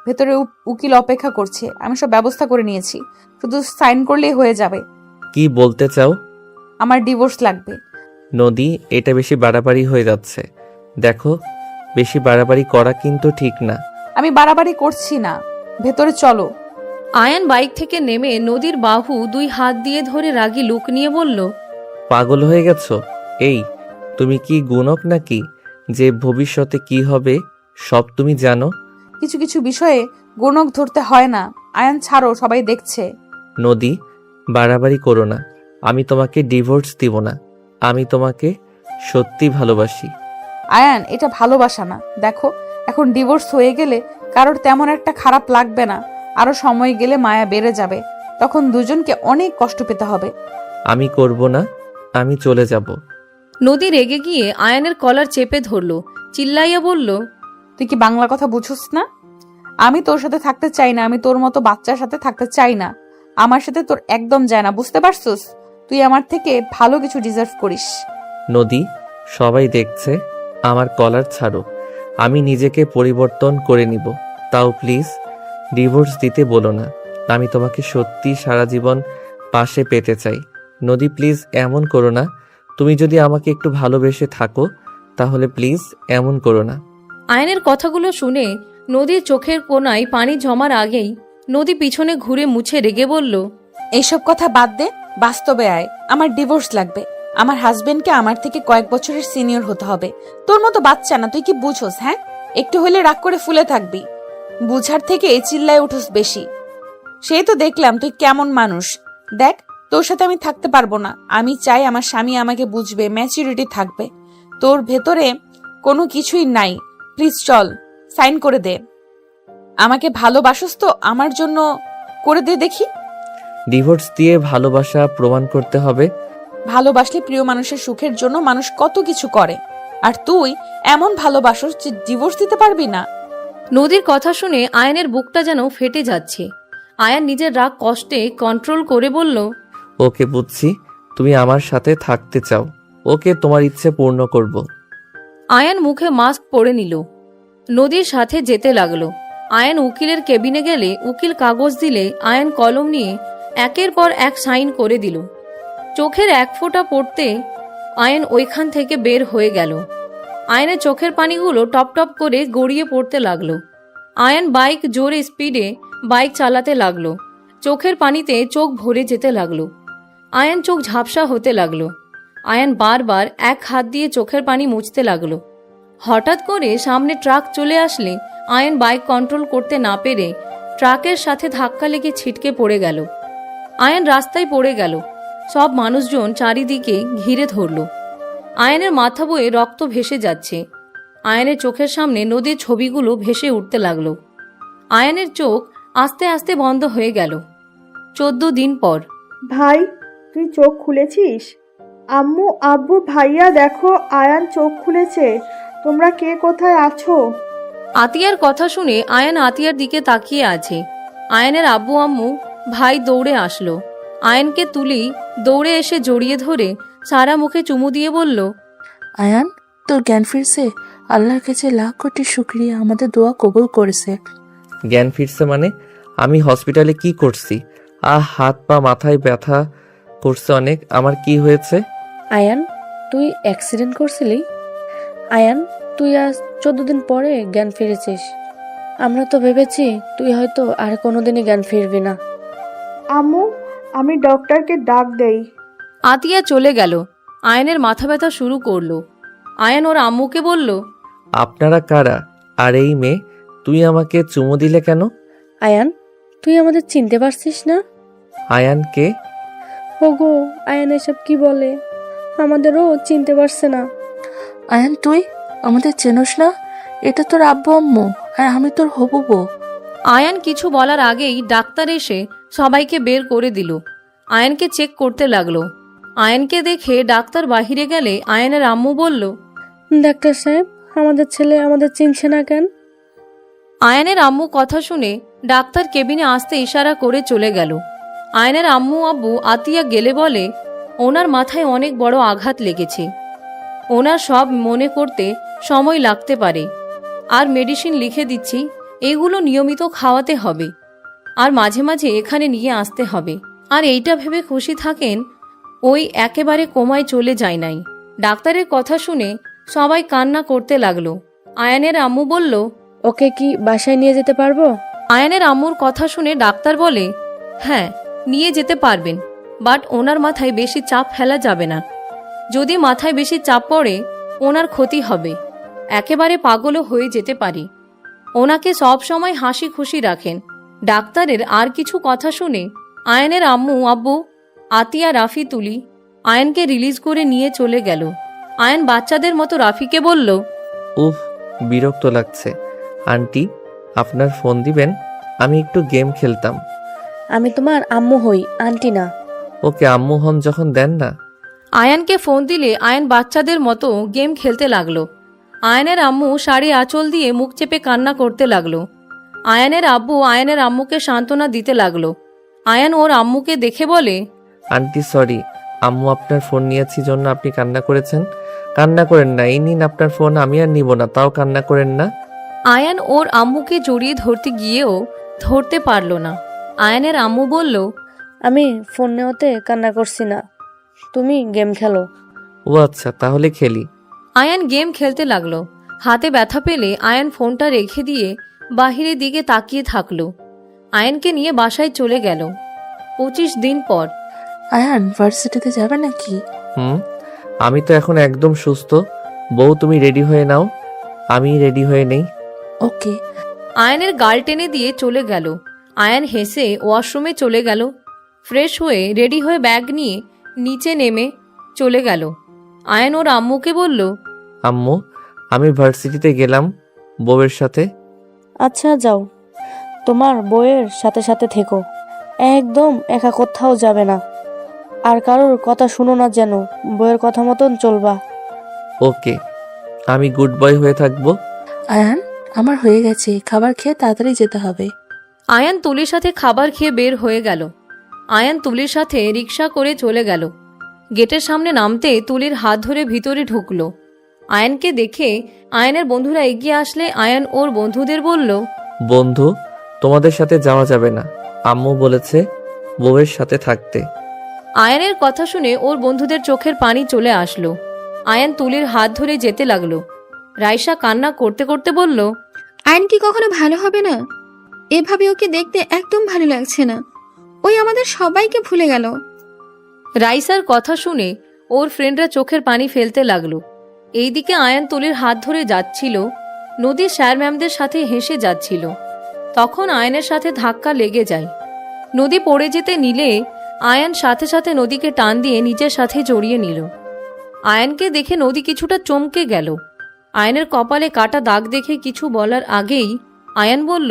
ভেতরে উকিল অপেক্ষা করছে, আমি সব ব্যবস্থা করে নিয়েছি, শুধু সাইন করলেই হয়ে যাবে। কি বলতে চাও? আমার ডিভোর্স লাগবে। নদী, এটা বেশি বাড়াবাড়ি হয়ে যাচ্ছে। দেখো, বেশি বাড়াবাড়ি করা কিন্তু ঠিক না। আমি বাড়াবাড়ি করছি না, ভেতরে চলো। আয়ান বাইক থেকে নেমে নদীর বাহু 2 হাত দিয়ে ধরে রাগী লুক নিয়ে বলল, পাগল হয়ে গেছো? এই, তুমি কি গুণক নাকি যে ভবিষ্যতে কি হবে সব তুমি জানো? কিছু কিছু বিষয়ে গণক ধরতে হয় না। আয়ান ছাড়ো, সবাই দেখছে। নদী, বাড়াবাড়ি করো না। আমি তোমাকে ডিভোর্স দিব না। আমি তোমাকে সত্যি ভালোবাসি। আয়ান, এটা ভালোবাসা না। দেখো, এখন ডিভোর্স হয়ে গেলে কারোর তেমন একটা খারাপ লাগবে না। আরো সময় গেলে মায়া বেড়ে যাবে, তখন দুজনকে অনেক কষ্ট পেতে হবে। আমি করব না, আমি চলে যাব। নদী রেগে গিয়ে আয়ানের কলার চেপে ধরল। চিল্লাইয়া বলল, তুই কি বাংলা কথা বুঝোস না? আমি তোর সাথে থাকতে চাই না, আমি তোর মতো বাচ্চার সাথে থাকতে চাই না। আমার সাথে তোর একদম যায় না, বুঝতে পারছিস? তুই আমার থেকে ভালো কিছু ডিজার্ভ করিস। নদী, সবাই দেখছে, আমার কলার ছাড়ো। আমি নিজেকে পরিবর্তন করে নিব। তাও প্লিজ ডিভোর্স দিতে বলো না। আমি তোমাকে সত্যি সারা জীবন পাশে পেতে চাই। নদী, প্লিজ এমন করো না। তুমি যদি আমাকে একটু ভালোবেসে থাকো তাহলে প্লিজ এমন করো না। আয়ানের কথাগুলো শুনে নদীর চোখের কোণায় পানি জমার আগেই নদী পিছনে ঘুরে মুছে রেগে বলল, এইসব কথা বাদ দে, বাস্তবে আয়। আমার ডিভোর্স লাগবে। আমার হাজবেন্ডকে আমার থেকে কয়েক বছরের সিনিয়র হতে হবে। তোর মতো বাচ্চা না, তুই কি বুঝোস? হ্যাঁ, একটু হলে রাগ করে ফুলে থাকবি। বুঝার থেকে চিল্লায় উঠোস বেশি। সেই তো দেখলাম তুই কেমন মানুষ। দেখ, তোর সাথে আমি থাকতে পারবো না। আমি চাই আমার স্বামী আমাকে বুঝবে, ম্যাচুরিটি থাকবে। তোর ভেতরে কোনো কিছুই নাই। প্লিজ চল, সাইন করে দে। আমাকে ভালোবাসোস তো আমার জন্য করে দে দেখি। ডিভোর্স দিয়ে ভালোবাসা প্রমাণ করতে হবে? ভালোবাসলে প্রিয় মানুষের সুখের জন্য মানুষ কত কিছু করে, আর তুই এমন ভালোবাসোস যে ডিভোর্স দিতে পারবি না। নদীর কথা শুনে আয়ানের বুকটা যেন ফেটে যাচ্ছে। আয়ান নিজের রাগ কষ্টে কন্ট্রোল করে বলল, ওকে, বুঝছি, তুমি আমার সাথে থাকতে চাও। ওকে, তোমার ইচ্ছে পূর্ণ করব। আয়ান মুখে মাস্ক পরে নিল। নদীর সাথে যেতে লাগলো। আয়ান উকিলের কেবিনে গেলে উকিল কাগজ দিলে আয়ান কলম নিয়ে একের পর এক সাইন করে দিল। চোখের 1 ফোঁটা পড়তে আয়ান ওইখান থেকে বের হয়ে গেল। আয়ানের চোখের পানিগুলো টপ টপ করে গড়িয়ে পড়তে লাগলো। আয়ান বাইক জোরে স্পিডে বাইক চালাতে লাগলো। চোখের পানিতে চোখ ভরে যেতে লাগলো। আয়ান চোখ ঝাপসা হতে লাগলো। আয়ান বারবার 1 হাত দিয়ে চোখের পানি মুছতে লাগলো। হঠাৎ করে সামনে ট্রাক চলে আসলে আয়ান বাইক কন্ট্রোল করতে না পেরে ট্রাকের সাথে ধাক্কা লেগে ছিটকে পড়ে গেল। আয়ান রাস্তায় পড়ে গেল। সব মানুষজন চারিদিকে ঘিরে ধরল। আয়ানের মাথা বয়ে রক্ত ভেসে যাচ্ছে। আয়ানের চোখের সামনে নদীর ছবিগুলো ভেসে উঠতে লাগলো। আয়ানের চোখ আস্তে আস্তে বন্ধ হয়ে গেল। 14 দিন পর। ভাই, তুই চোখ খুলেছিস? আম্মু, আব্বু, ভাইয়া, দেখো আয়ান চোখ খুলেছে। তোমরা কে কোথায় আছো? আতিয়ার কথা শুনে আয়ান আতিয়ার দিকে তাকিয়ে আছে। আয়ানের আব্বু আম্মু ভাই দৌড়ে আসলো। আয়ানকে তুলি দৌড়ে এসে জড়িয়ে ধরে সারা মুখে চুমু দিয়ে বলল, আয়ান, তোর জ্ঞান ফিরছে। আল্লাহর কাছে লাখ কোটি শুক্রিয়া, আমাদের দোয়া কবুল করেছে। জ্ঞান ফিরছে মানে? আমি হসপিটালে কি করছি? হাত পা মাথায় ব্যথা করছে অনেক। আমার কি হয়েছে? আয়ান, তুই অ্যাক্সিডেন্ট করছিলি? আয়ান, তুই আজ 14 দিন পরে জ্ঞান ফিরেছিস। আমরা তো ভেবেছি তুই হয়তো আর কোনোদিনই জ্ঞান ফিরবি না। আম্মু, আমি ডক্টরকে ডাক দেই। আতিয়া চলে গেল। আয়ানের মাথা ব্যথা শুরু করলো। আয়ান ওর আম্মুকে বলল, আপনারা কারা? আর এই মেয়ে, তুই আমাকে চুমু দিলে কেন? আয়ান, তুই আমাদের চিনতে পারছিস না? আয়ান কে? ওগো, আয়ান এসব কি বলে? আমাদেরও চিনতে পারছে না। আয়ান, তুই আমাদের চেনোস না? এটা তোর আব্বু আম্মু, আর আমি তোর হবু বউ। আয়ান কিছু বলার আগেই ডাক্তার এসে সবাইকে বের করে দিল। আয়ানকে চেক করতে লাগলো। আয়ানকে দেখে ডাক্তার বাহিরে গেলে আয়ানের আম্মু বলল, ডাক্তার সাহেব, আমাদের ছেলে আমাদের চিনছে না কেন? আয়ানের আম্মু কথা শুনে ডাক্তার কেবিনে আসতে ইশারা করে চলে গেল। আয়ানের আম্মু আব্বু আতিয়া গেলে বলে, ওনার মাথায় অনেক বড় আঘাত লেগেছে। ওনার সব মনে করতে সময় লাগতে পারে। আর মেডিসিন লিখে দিচ্ছি, এগুলো নিয়মিত খাওয়াতে হবে। আর মাঝে মাঝে এখানে নিয়ে আসতে হবে। আর এইটা ভেবে খুশি থাকেন, ওই একেবারে কোমায় চলে যায় নাই। ডাক্তারের কথা শুনে সবাই কান্না করতে লাগলো। আয়ানের আম্মু বলল, ওকে কি বাসায় নিয়ে যেতে পারবো? আয়ানের আম্মুর কথা শুনে ডাক্তার বলে, হ্যাঁ, নিয়ে যেতে পারবেন, বাট ওনার মাথায় বেশি চাপ ফেলা যাবে না। যদি মাথায় বেশি চাপ পড়ে ওনার ক্ষতি হবে, একেবারে পাগলও হয়ে যেতে পারে। ওনাকে সব সময় হাসি খুশি রাখেন। ডাক্তারের আর কিছু কথা শুনে আয়ানের আম্মু আব্বু আতিয়া রাফি তুলি আয়ানকে রিলিজ করে নিয়ে চলে গেল। আয়ান বাচ্চাদের মতো রাফিকে বলল, উফ, বিরক্ত লাগছে। আন্টি, আপনার ফোন দিবেন? আমি একটু গেম খেলতাম। আমি তোমার আম্মু হই, আন্টি না। ওকে, আম্মু হন যখন দেন না। আয়ানকে ফোন দিলে আয়ান বাচ্চাদের মতো গেম খেলতে লাগলো। আয়ানের আম্মু শাড়ি আঁচল দিয়ে মুখ চেপে কান্না করতে লাগলো। আয়ানের আব্বু আয়ানের আম্মুকে সান্ত্বনা দিতে লাগলো। আয়ান ওর আম্মুকে দেখে বলে, আন্টি সরি, আম্মু আপনার ফোন নিয়েছি জন্য আপনি কান্না করেছেন। কান্না করেন না, এই নিন আপনার ফোন, আমি আর নিব না, তাও কান্না করেন না। আয়ান ওর আম্মুকে জড়িয়ে ধরতে গিয়েও ধরতে পারল না। আয়ানের আম্মু বলল, আমি ফোন নেওয়াতে কান্না করছি না, তুমি গেম খেলো। ও আচ্ছা, তাহলে খেলি। আয়ান গেম খেলতে লাগলো। হাতে ব্যথা পেলে আয়ান ফোনটা রেখে দিয়ে বাহিরের দিকে তাকিয়ে থাকলো। আয়ানকে নিয়ে বাসায় চলে গেল। 25 দিন পর। আয়ান ভার্সিটিতে যাবে নাকি? আমি তো এখন একদম সুস্থ। বউ, তুমি রেডি হয়ে নাও, আমি রেডি হয়ে নেই। ওকে। আয়ানের গাল টেনে দিয়ে চলে গেল। আয়ান হেসে ওয়াশরুমে চলে গেল। ফ্রেশ হয়ে রেডি হয়ে ব্যাগ নিয়ে নিচে নেমে চলে গেল। আয়ান ওর আম্মুকে বলল, আম্মু, আমি ভার্সিটিতে গেলাম বউয়ের সাথে। আচ্ছা যাও, তোমার বউয়ের সাথে সাথে থেকো, একদম একা কোথাও যাবে না। আর কারোর কথা শুনো না যেন, বউয়ের কথা মতন চলবা। ওকে, আমি গুড বয় হয়ে থাকবো। আয়ান, আমার হয়ে গেছে, খাবার খেয়ে তাড়াতাড়ি যেতে হবে। আয়ান তুলির সাথে খাবার খেয়ে বের হয়ে গেল। আয়ান তুলির সাথে রিক্সা করে চলে গেল। গেটের সামনে নামতে তুলির হাত ধরে ভিতরে ঢুকলো। আয়ানকে দেখে আয়ানের বন্ধুরা এগিয়ে আসলে আয়ান ওর বন্ধুদের বলল, বন্ধু, তোমাদের সাথে যাওয়া যাবে না, আম্মু বলেছে বউয়ের সাথে থাকতে। আয়ানের কথা শুনে ওর বন্ধুদের চোখের পানি চলে আসলো। আয়ান তুলির হাত ধরে যেতে লাগলো। রাইসা কান্না করতে করতে বলল, আয়ন কি কখনো ভালো হবে না? এভাবে ওকে দেখতে একদম ভালো লাগছে না। ওই আমাদের সবাইকে ভুলে গেল। রাইসার কথা শুনে ওর ফ্রেন্ডরা চোখের পানি ফেলতে লাগলো। এইদিকে আয়ান তুলির হাত ধরে যাচ্ছিল, নদীর স্যার ম্যামদের সাথে হেসে যাচ্ছিল। তখন আয়ানের সাথে ধাক্কা লেগে যায়। নদী পড়ে যেতে নিলে আয়ান সাথে সাথে নদীকে টান দিয়ে নিজের সাথে জড়িয়ে নিল। আয়ানকে দেখে নদী কিছুটা চমকে গেল। আয়ানের কপালে কাটা দাগ দেখে কিছু বলার আগেই আয়ান বলল,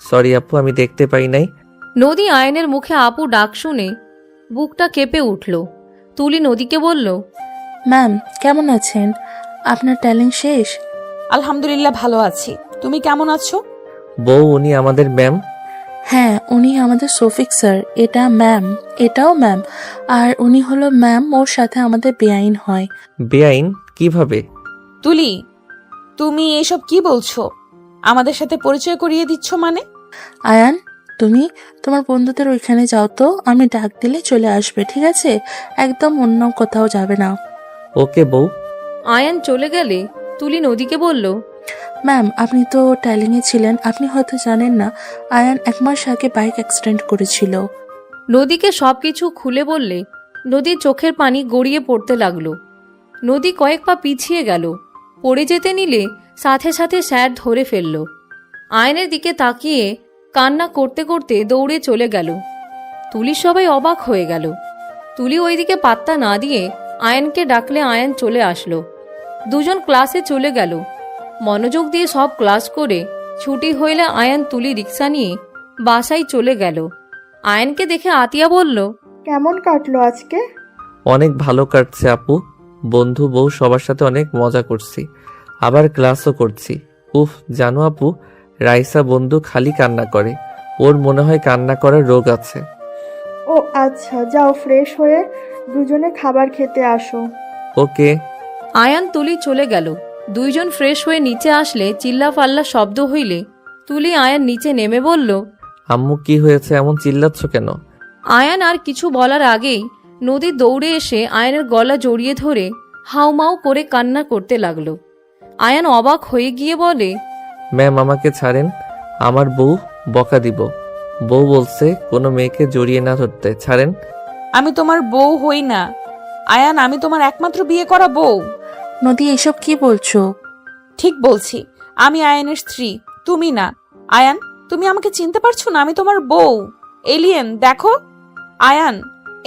সরি আপু, আমি দেখতে পাই নাই। নদী আয়ানের মুখে আপু ডাক শুনে বুকটা কেঁপে উঠল। তুলি নদীকে বলল, ম্যাম কেমন আছেন? আপনার ট্যালেন্ট শেষ? আলহামদুলিল্লাহ ভালো আছি, তুমি কেমন আছো? বউ, উনি আমাদের ম্যাম। হ্যাঁ, উনি আমাদের শফিক স্যার, এটা ম্যাম, এটাও ম্যাম, আর উনি হলো ম্যাম, ওর সাথে আমাদের বেআইন হয়। বেআইন কিভাবে? তুলি, তুমি এসব কি বলছো? আমাদের সাথে পরিচয় করিয়ে দিচ্ছ মানে? আয়ান, তুমি তোমার বন্ধুদের ওইখানে যাও তো, আমি ডাক দিলে চলে আসবে, ঠিক আছে? একদম অন্য কোথাও যাবে না। ওকে বউ। আয়ান চলে গেলে তুলি নদীকে বলল, ম্যাম, আপনি তো টাইলিংয়ে ছিলেন, আপনি হয়তো জানেন না, আয়ান 1 মাস আগে বাইক অ্যাক্সিডেন্ট করেছিল। নদীকে সবকিছু খুলে বললে নদীর চোখের পানি গড়িয়ে পড়তে লাগলো। নদী কয়েক পা পিছিয়ে গেল, পড়ে যেতে নিলে সাথে সাথে স্যার ধরে ফেলল। আয়নের দিকে তাকিয়ে কান্না করতে করতে দৌড়ে চলে গেল। তুলি সবাই অবাক হয়ে গেল। তুলি ওইদিকে পাত্তা না দিয়ে আয়নকে ডাকলে আয়ন চলে আসলো। দুজন ক্লাসে চলে গেল। মনোযোগ দিয়ে সব ক্লাস করে ছুটি হইলে আয়ন তুলি রিক্সা নিয়ে বাসায় চলে গেল। আয়নকে দেখে আতিয়া বলল, কেমন কাটলো আজকে? অনেক ভালো কাটছে আপু, বন্ধু বউ সবার সাথে অনেক মজা করছি, আবার ক্লাসও করছি। উফ, জানো আপু, রাইসা বন্ধু খালি কান্না করে, ওর মনে হয় কান্না করার রোগ আছে। ও আচ্ছা, যাও ফ্রেশ হয়ে দুজনে খাবার খেতে আসো। ওকে। আয়ান তুলি চলে গেল। দুইজন ফ্রেশ হয়ে নিচে আসলে চিল্লা ফাল্লা শব্দ হইলে তুলি আয়ান নিচে নেমে বলল, আম্মু কি হয়েছে, এমন চিল্লাচ্ছ কেন? আয়ান আর কিছু বলার আগেই নদী দৌড়ে এসে আয়ানের গলা জড়িয়ে ধরে হাউমাউ করে কান্না করতে লাগলো। আয়ান অবাক হয়ে গিয়ে বলে, ম্যাম আমাকে ছাড়েন, আমার বউ বকা দিব। বউ বলছে কোনো মেয়েকে জড়িয়ে না ধরতে, ছাড়েন। আমি তোমার বউ হই না আয়ান, আমি তোমার একমাত্র বিয়ে করা বউ। নদী, এসব কি বলছো? ঠিক বলছি, আমি আয়ানের স্ত্রী, তুমি না। আয়ান, তুমি আমাকে চিনতে পারছো না? আমি তোমার বউ। এলিয়েন দেখো। আয়ান,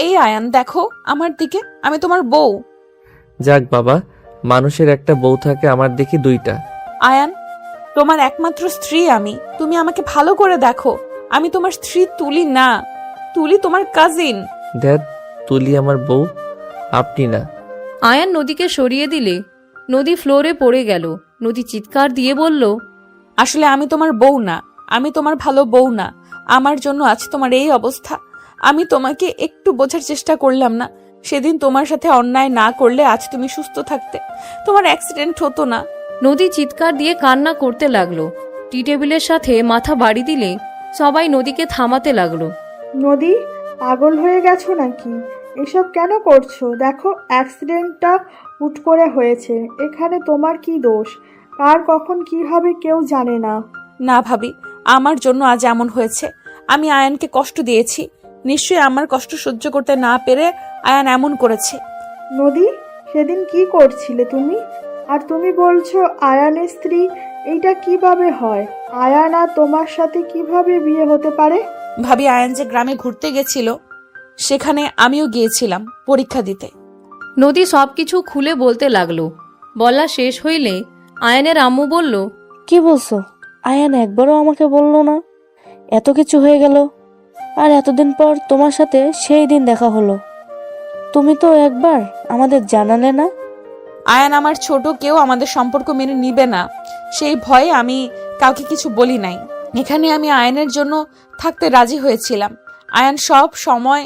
এই আয়ান দেখো আমার দিকে, আমি তোমার বউ। যাক বাবা, মানুষের একটা বউ থাকে, আমার দেখি 2টা। আয়ান, তোমার একমাত্র স্ত্রী আমি, তুমি আমাকে ভালো করে দেখো। আমি তোমার স্ত্রী তুলি না, তুলি তোমার কাজিন। ড্যাড, তুলি আমার বউ, আপনি না। আয়ান নদীকে সরিয়ে দিলে নদী ফ্লোরে পড়ে গেল। নদী চিৎকার দিয়ে বলল, আসলে আমি তোমার বউ না, আমি তোমার ভালো বউ না। আমার জন্য আজ তোমার এই অবস্থা। আমি তোমাকে একটু বোঝার চেষ্টা করলাম না। সেদিন তোমার সাথে অন্যায় না করলে আজ তুমি সুস্থ থাকতে, তোমার অ্যাক্সিডেন্ট হতো না। নদী চিৎকার দিয়ে কান্না করতে লাগলো। টি টেবিলের সাথে মাথা বাড়ি দিলে সবাই নদীকে থামাতে লাগলো। নদী, পাগল হয়ে গেছো নাকি? এসব কেন করছো? দেখো, অ্যাক্সিডেন্টটা হুট করে হয়েছে, এখানে তোমার কি দোষ? কার কখন কি হবে কেউ জানে না। না ভাবি, আমার জন্য আজ এমন হয়েছে। আমি আয়ানকে কষ্ট দিয়েছি, নিশ্চয়ই আমার কষ্ট সহ্য করতে না পেরে আয়ান এমন করেছে। নদী, সেদিন কি করছিলে তুমি? আর তুমি বলছো আয়ানের স্ত্রী, এইটা কিভাবে হয়? আয়ান আর তোমার সাথে কিভাবে বিয়ে হতে পারে? ভাবি, আয়ান যে গ্রামে ঘুরতে গেছিল, সেখানে আমিও গিয়েছিলাম পরীক্ষা দিতে। নদী সবকিছু খুলে বলতে লাগলো। বলা শেষ হইলে আয়ানের আম্মু বলল, কি বলছো? আয়ান একবারও আমাকে বললো না? এত কিছু হয়ে গেল, আর এতদিন পর তোমার সাথে সেই দিন দেখা হলো, তুমি তো একবার আমাদের জানালে না। আয়ান আমার ছোট, কেউ আমাদের সম্পর্ক মেনে নিবে না, সেই ভয়ে আমি কাউকে কিছু বলি নাই। এখানে আমি আয়ানের জন্য থাকতে রাজি হয়েছিলাম। আয়ান সব সময়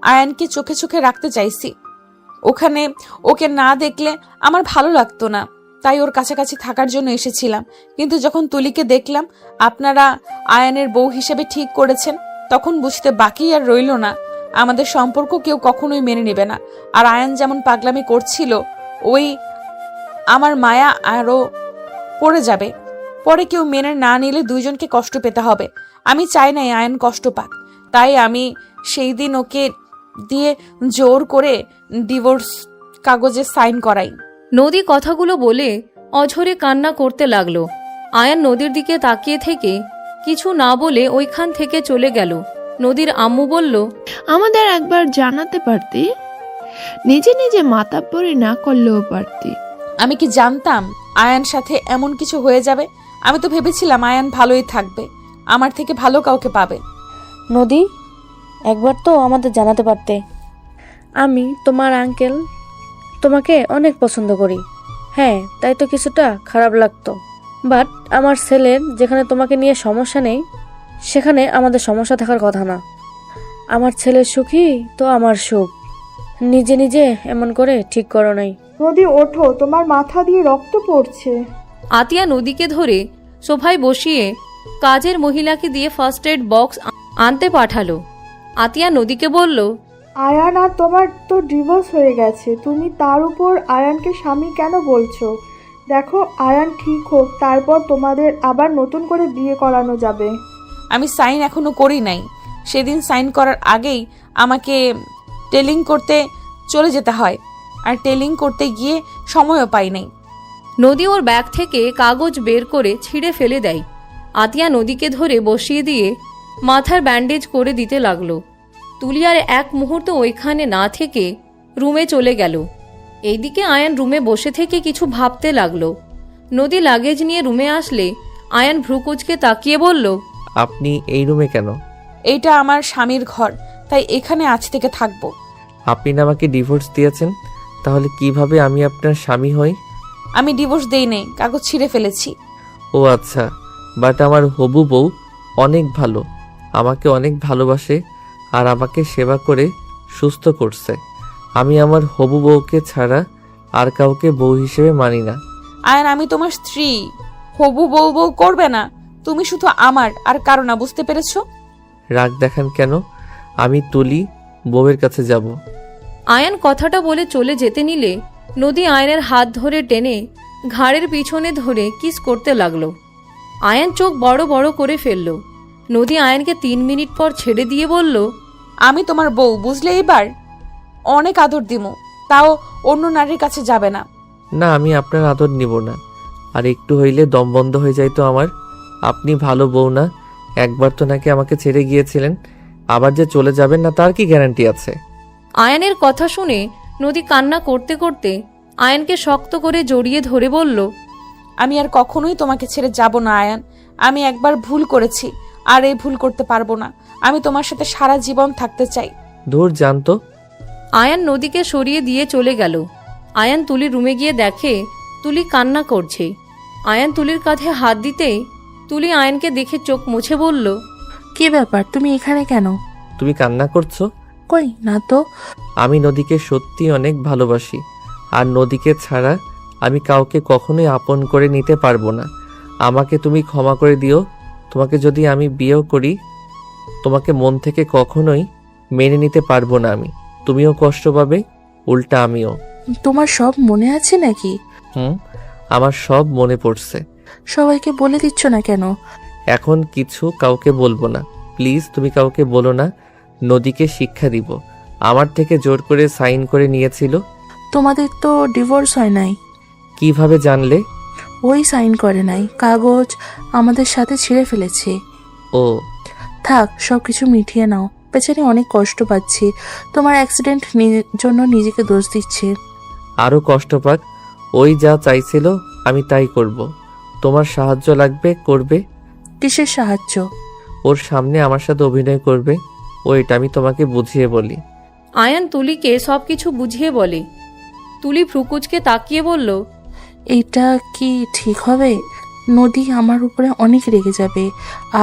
আয়ানকে চোখে চোখে রাখতে চাইছি। ওখানে ওকে না দেখলে আমার ভালো লাগতো না, তাই ওর কাছাকাছি থাকার জন্য এসেছিলাম। কিন্তু যখন তুলিকে দেখলাম আপনারা আয়ানের বউ হিসেবে ঠিক করেছেন, তখন বুঝতে বাকি আর রইল না, আমাদের সম্পর্ক কেউ কখনোই মেনে নেবে না। আর আয়ান যেমন পাগলামি করছিল, ওই আমার মায়া আরো পড়ে যাবে। পরে কেউ মেনে না নিলে দুইজনকে কষ্ট পেতে হবে। আমি চাই না আয়ান কষ্ট পাক, তাই আমি সেই দিন ওকে দিয়ে জোর করে ডিভোর্স কাগজে সাইন করাই। নদী কথাগুলো বলে অঝরে কান্না করতে লাগলো। আয়ান নদীর দিকে তাকিয়ে থেকে কিছু না বলে ওইখান থেকে চলে গেল। নদীর আম্মু বলল, আমাদের একবার জানাতে পারতি, নিজে নিজে মাতাব্বরি না করলেও পারতি। আমি কি জানতাম আয়ান সাথে এমন কিছু হয়ে যাবে? আমি তো ভেবেছিলাম আয়ান ভালোই থাকবে, আমার থেকে ভালো কাউকে পাবে। নদী, একবার তো আমাদের জানাতে পারতে। আমি তোমার আঙ্কেল, তোমাকে অনেক পছন্দ করি। হ্যাঁ, তাই তো কিছুটা খারাপ লাগতো, বাট আমার ছেলের যেখানে তোমাকে নিয়ে সমস্যা নেই, সেখানে আমাদের সমস্যা থাকার কথা না। আমার ছেলে সুখী তো আমার সুখ। নিজে নিজে এমন করে ঠিক করো নাই। নদী ওঠো, তোমার মাথা দিয়ে রক্ত পড়ছে। আতিয়া নদীকে ধরে সোফায় বসিয়ে কাজের মহিলাকে দিয়ে ফার্স্ট এড বক্স আনতে পাঠালো। আতিয়া নদীকে বলল, আয়ান আর তোমার তো ডিভোর্স হয়ে গেছে, তুমি তার উপর আয়ানকে স্বামী কেন বলছো? দেখো আয়ান ঠিক হোক, তারপর তোমাদের আবার নতুন করে বিয়ে করানো যাবে। আমি সাইন এখনো করি নাই। সেদিন সাইন করার আগেই আমাকে টেলিং করতে চলে যেতে হয়, আর টেলিং করতে গিয়ে সময়ও পাই নাই। নদী ওর ব্যাগ থেকে কাগজ বের করে ছিঁড়ে ফেলে দেয়। আতিয়া নদীকে ধরে বসিয়ে দিয়ে মাথার ব্যান্ডেজ করে দিতে লাগলো। তুলি আর এক মুহূর্ত ওইখানে না থেকে রুমে চলে গেল। এইদিকে আয়ান রুমে বসে থেকে কিছু ভাবতে লাগলো। নদী লাগেজ নিয়ে রুমে আসলে আয়ান ভ্রুকুচকে তাকিয়ে বলল, আপনি এই রুমে কেন? এইটা আমার স্বামীর ঘর, তাই এখানে আজ থেকে থাকবো। আপনি না আমাকে ডিভোর্স দিয়েছেন, তাহলে কিভাবে আমি আপনার স্বামী হই? আমি ডিভোর্স দেই নাই, কাগজ ছিঁড়ে ফেলেছি। ও আচ্ছা, বাট আমার হবু বউ অনেক ভালো, আমাকে অনেক ভালোবাসে আর আমাকে সেবা করে সুস্থ করছে। আমি আমার হবু বউকে ছাড়া আর কাউকে বউ হিসেবে মানি না। আয়ান, আমি তোমার স্ত্রী, হবু বউ বউ করবে না। তুমি শুধু আমার আর কারো না, বুঝতে পেরেছো? রাগ দেখান কেন? আমি তুলি বউয়ের কাছে যাব। আয়ান কথাটা বলে চলে যেতে নিলে নদী আয়নের হাত ধরে টেনে ঘাড়ের পিছনে ধরে কিস করতে লাগলো। আয়ান চোখ বড় বড় করে ফেলল। নদী আয়ানকে 3 মিনিট পর ছেড়ে দিয়ে বলল, আমি তোমার বউ, বুঝলে? এবার অনেক আদর দিমু, তাও অন্য নারীর কাছে যাবে না। না, আমি আপনার আদর নিব না। আর একটু হইলে দম বন্ধ হয়ে যাইতো আমার। আপনি ভালো বউ না? একবার তো নাকি আমাকে ছেড়ে গিয়েছিলেন, আবার যে চলে যাবেন না তার কি গ্যারান্টি আছে? আয়ানের কথা শুনে নদী কান্না করতে করতে আয়ানকে শক্ত করে জড়িয়ে ধরে বলল, আমি আর কখনোই তোমাকে ছেড়ে যাব না আয়ান। আমি একবার ভুল করেছি, আর এই ভুল করতে পারবো না। আমি তোমার সাথে সারা জীবন থাকতে চাই। দূর জানতো। আয়ান নদীকে সরিয়ে দিয়ে চলে গেল। আয়ান তুলির রুমে গিয়ে দেখে তুলি কান্না করছে। আয়ান তুলির কাঁধে হাত দিতেই তুলি আয়ানকে দেখে চোখ মুছে বলল, কি ব্যাপার, তুমি এখানে কেন? তুমি কান্না করছো? কই না তো। আমি নদীকে সত্যি অনেক ভালোবাসি, আর নদীকে ছাড়া আমি কাউকে কখনোই আপন করে নিতে পারবো না। আমাকে তুমি ক্ষমা করে দিও। তোমাকে যদি আমি বিয়েও করি, তোমাকে মন থেকে কখনোই মেনে নিতে পারবো না আমি। তুমিও কষ্ট পাবে, উল্টা আমিও। তোমার সব মনে আছে নাকি? আমার সব মনে পড়ছে। সবাইকে বলে দিচ্ছ না কেন? এখন কিছু কাউকে বলবো না, প্লিজ। তুমি কাউকে বলো না। নদীকে শিক্ষা দিব। আমার থেকে জোর করে সাইন করে নিয়েছিল। তোমাদের তো ডিভোর্স হয় নাই। কিভাবে জানলে? ওই সাইন করে নাই, কাগজ আমাদের সাথে ছিঁড়ে ফেলেছে। ও থাক, সবকিছু মিটিয়ে নাও। বেচারি অনেক কষ্ট পাচ্ছি। তোমার অ্যাক্সিডেন্ট জন্য নিজেকে দোষ দিচ্ছে। আরো কষ্ট পাক। ওই যা চাইছিল আমি তাই করব। তোমার সাহায্য লাগবে, করবে। কিসের সাহায্য? ওর সামনে আমার সাথে অভিনয় করবে। ওইটা আমি তোমাকে বুঝিয়ে বলি। আয়ান তুলিকে সবকিছু বুঝিয়ে বলে। তুলি ভ্রুকুচকে তাকিয়ে বলল, এইটা কি ঠিক হবে? নদী আমার উপরে অনেক রেগে যাবে,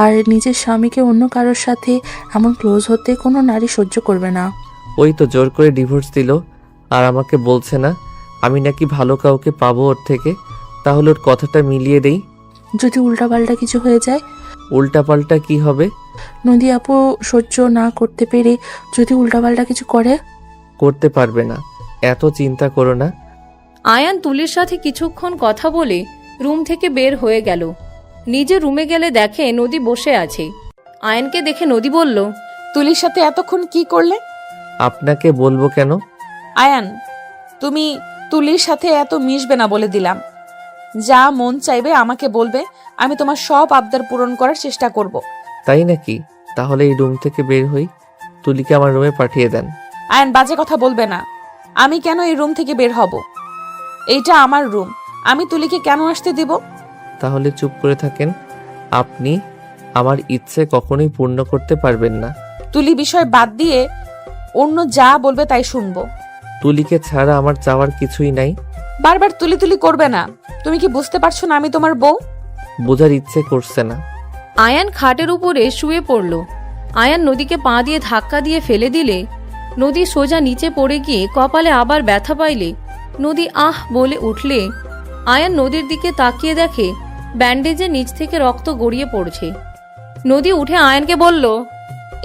আর নিজের স্বামীকে অন্য কারোর সাথে এমন ক্লোজ হতে কোনো নারী সহ্য করবে না। ওই তো জোর করে ডিভোর্স দিল, আর আমাকে বলছে না আমি নাকি ভালো কাউকে পাবো ওর থেকে। তাহলে ওর কথাটা মিলিয়ে দেই। যদি উল্টাপাল্টা কিছু হয়ে যায়? উল্টাপাল্টা কি হবে? নদী আপু সহ্য না করতে পেরে যদি উল্টাপাল্টা কিছু করে? করতে পারবে না, এত চিন্তা করো না। আয়ান তুলির সাথে কিছুক্ষণ কথা বলে রুম থেকে বের হয়ে গেল। নিজে রুমে গেলে দেখে নদী বসে আছে। আয়ানকে দেখে নদী বলল, তুলির সাথে এতক্ষণ কি করলে? আপনাকে বলবো কেন? আয়ান, তুমি তুলির সাথে এত মিশবে না বলে দিলাম। যা মন চাইবে আমাকে বলবে, আমি তোমার সব আবদার পূরণ করার চেষ্টা করব। তাই নাকি? তাহলে এই রুম থেকে বের হই। তুলিকে আমার রুমে পাঠিয়ে দেন। আয়ান, বাজে কথা বলবে না। আমি কেন এই রুম থেকে বের হব? এইটা আমার রুম, আমি তুলিকে কেন আসতে দিব? তাহলে চুপ করে থাকেন। আপনি আমার ইচ্ছে কখনোই পূর্ণ করতে পারবেন না। তুলি বিষয় বাদ দিয়ে অন্য যা বলবে তাই শুনবো। তুলিকে ছাড়া আমার চাওয়ার কিছুই নাই। বারবার তুলি তুলি করবে না। তুমি কি বুঝতে পারছো না আমি তোমার বউ? বোঝার ইচ্ছে করছে না। আয়ান খাটের উপরে শুয়ে পড়ল। আয়ান নদীকে পা দিয়ে ধাক্কা দিয়ে ফেলে দিলে নদী সোজা নিচে পড়ে গিয়ে কপালে আবার ব্যথা পাইলে নদী আহ বলে উঠলে আয়ান নদীর দিকে তাকিয়ে দেখে ব্যান্ডেজের নিচ থেকে রক্ত গড়িয়ে পড়ছে। নদী উঠে আয়ানকে বলল,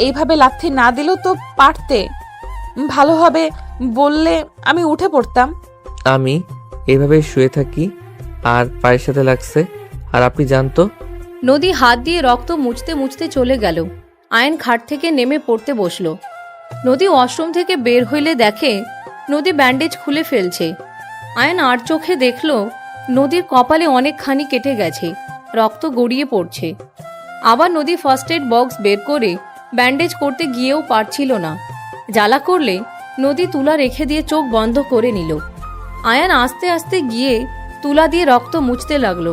এইভাবে লাথি না দিলেও তো পারতে, ভালোভাবে বললে আমি উঠে পড়তাম। আমি এভাবে শুয়ে থাকি আর পায়ের সাথে লাগছে, আর আপনি জানতো। নদী হাত দিয়ে রক্ত মুছতে মুছতে চলে গেল। আয়ান খাট থেকে নেমে পড়তে বসল। নদী ওয়াশরুম থেকে বের হইলে দেখে নদী ব্যান্ডেজ খুলে ফেলছে। আয়ান আর চোখে দেখল নদীর কপালে অনেকখানি কেটে গেছে, রক্ত গড়িয়ে পড়ছে। আবার নদী ফার্স্ট এড বক্স বের করে ব্যান্ডেজ করতে গিয়েও পারছিল না। জ্বালা করলে নদী তুলা রেখে দিয়ে চোখ বন্ধ করে নিল। আয়ান আস্তে আস্তে গিয়ে তুলা দিয়ে রক্ত মুছতে লাগলো।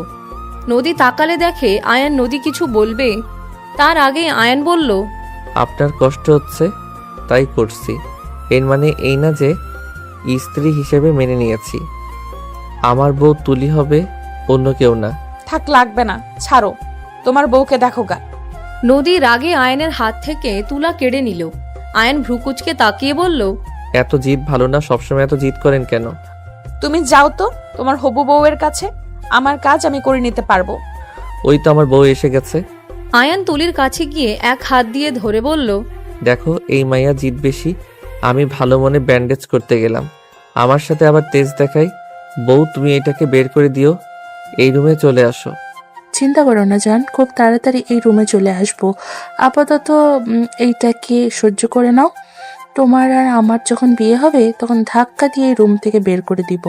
নদী তাকালে দেখে আয়ান নদী কিছু বলবে, তার আগে আয়ান বলল, আপনার কষ্ট হচ্ছে তাই করছি, এর মানে এই না যে স্ত্রী হিসেবে মেনে নিয়েছি। আমার বউ তুলি হবে, অন্য কেউ না। থাক, লাগবে না, ছাড়ো, তোমার বউকে দেখো গা। নদী রাগে আয়ানের হাত থেকে তুলা কেড়ে নিল। আয়ান ভ্রুকুচকে তাকিয়ে বলল, এত জিদ ভালো না, সবসময় এত জিদ করেন কেন? তুমি যাও তো তোমার হবু বউয়ের কাছে, আমার কাজ আমি করে নিতে পারবো। ওই তো আমার বউ এসে গেছে। আয়ান তুলির কাছে গিয়ে এক হাত দিয়ে ধরে বলল, দেখো এই মাইয়া জিদ বেশি, আমি ভালো মনে ব্যান্ডেজ করতে গেলাম, আমার সাথে আবার তেজ দেখাই। বউ তুমি এটাকে বের করে দিও, এই রুমে চলে আসো। চিন্তা করো না জান, খুব তাড়াতাড়ি এই রুমে চলে আসবো। আপাতত এইটাকে সহ্য করে নাও। তোমার আর আমার যখন বিয়ে হবে তখন ধাক্কা দিয়ে এই রুম থেকে বের করে দিব।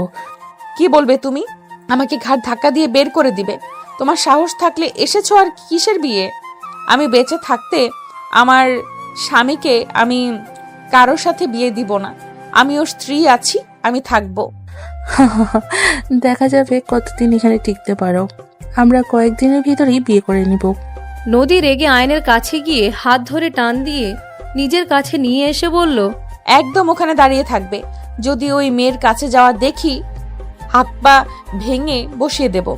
কি বলবে তুমি? আমাকে ঘাট ধাক্কা দিয়ে বের করে দিবে? তোমার সাহস থাকলে এসেছো, আর কিসের বিয়ে? আমি বেঁচে থাকতে আমার স্বামীকে আমি কারোর সাথে বিয়ে দিব না। আমি ওর স্ত্রী আছি, আমি থাকবো। দেখা যাবে কতদিন এখানে টিকতে পারো। আমরা কয়েকদিনের ভিতরেই বিয়ে করে নিব। নদী রেগে আয়নের কাছে গিয়ে হাত ধরে টান দিয়ে নিজের কাছে নিয়ে এসে বলল, একদম ওখানে দাঁড়িয়ে থাকবে। যদি ওই মেয়ের কাছে যাওয়া দেখি, হাত পা ভেঙে বসিয়ে দেব।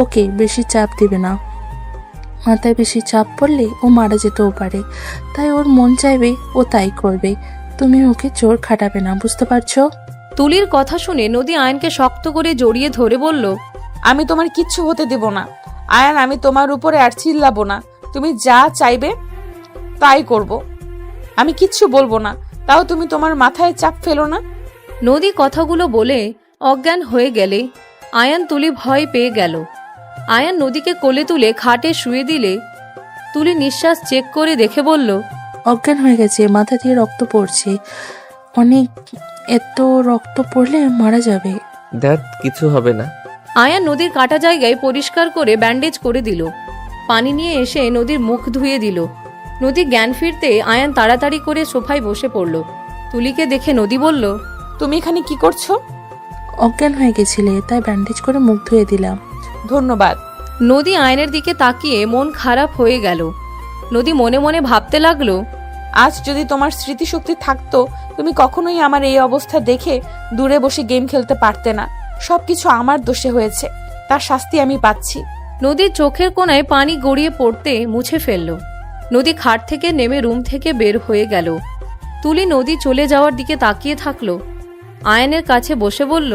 ওকে, বেশি চাপ দিবে না। মাথায় বেশি চাপ পড়লে ও মারা যেতেও পারে, তাই ওর মন চাইবে ও তাই করবে। তুমি ওকে জোর খাটাবে না, বুঝতে পারছো? তুলির কথা শুনে নদী আয়নকে শক্ত করে জড়িয়ে ধরে বলল, আমি তোমার কিচ্ছু হতে দেব না আয়ান, আমি তোমার উপরে আর চিল্লাবো না। তুমি যা চাইবে তাই করব, আমি কিচ্ছু বলবো না। তাও তুমি তোমার মাথায় চাপ ফেলো না। নদী কথাগুলো বলে অজ্ঞান হয়ে গেলে আয়ান তুলি ভয় পেয়ে গেল। আয়ান নদীকে কোলে তুলে খাটে শুয়ে দিলে তুলি নিঃশ্বাস চেক করে দেখে বলল, অজ্ঞান হয়ে গেছে, মাথা দিয়ে রক্ত পড়ছে অনেক। এত রক্ত পড়লে মারা যাবে। দ্যাট কিছু হবে না। আয়ান নদীর কাটা জায়গায় পরিষ্কার করে ব্যান্ডেজ করে দিল। পানি নিয়ে এসে নদীর মুখ ধুয়ে দিল। নদী জ্ঞান ফিরতে আয়ান তাড়াতাড়ি করে সোফায় বসে পড়ল। তুলিকে দেখে নদী বলল, তুমি এখানে কি করছো? অজ্ঞান হয়ে গেছিলে, তাই ব্যান্ডেজ করে মুখ ধুয়ে দিলাম। ধন্যবাদ। নদী আয়নের দিকে তাকিয়ে মন খারাপ হয়ে গেল। নদী মনে মনে ভাবতে লাগলো, আজ যদি তোমার স্মৃতিশক্তি থাকতো, তুমি কখনোই আমার এই অবস্থা দেখে দূরে বসে গেম খেলতে পারতে না। সবকিছু আমার দোষে হয়েছে, তার শাস্তি আমি পাচ্ছি। নদীর চোখের কোণায় পানি গড়িয়ে পড়তে মুছে ফেলল। নদী খাট থেকে নেমে রুম থেকে বের হয়ে গেল। তুলি নদী চলে যাওয়ার দিকে তাকিয়ে থাকলো। আয়ানের কাছে বসে বলল,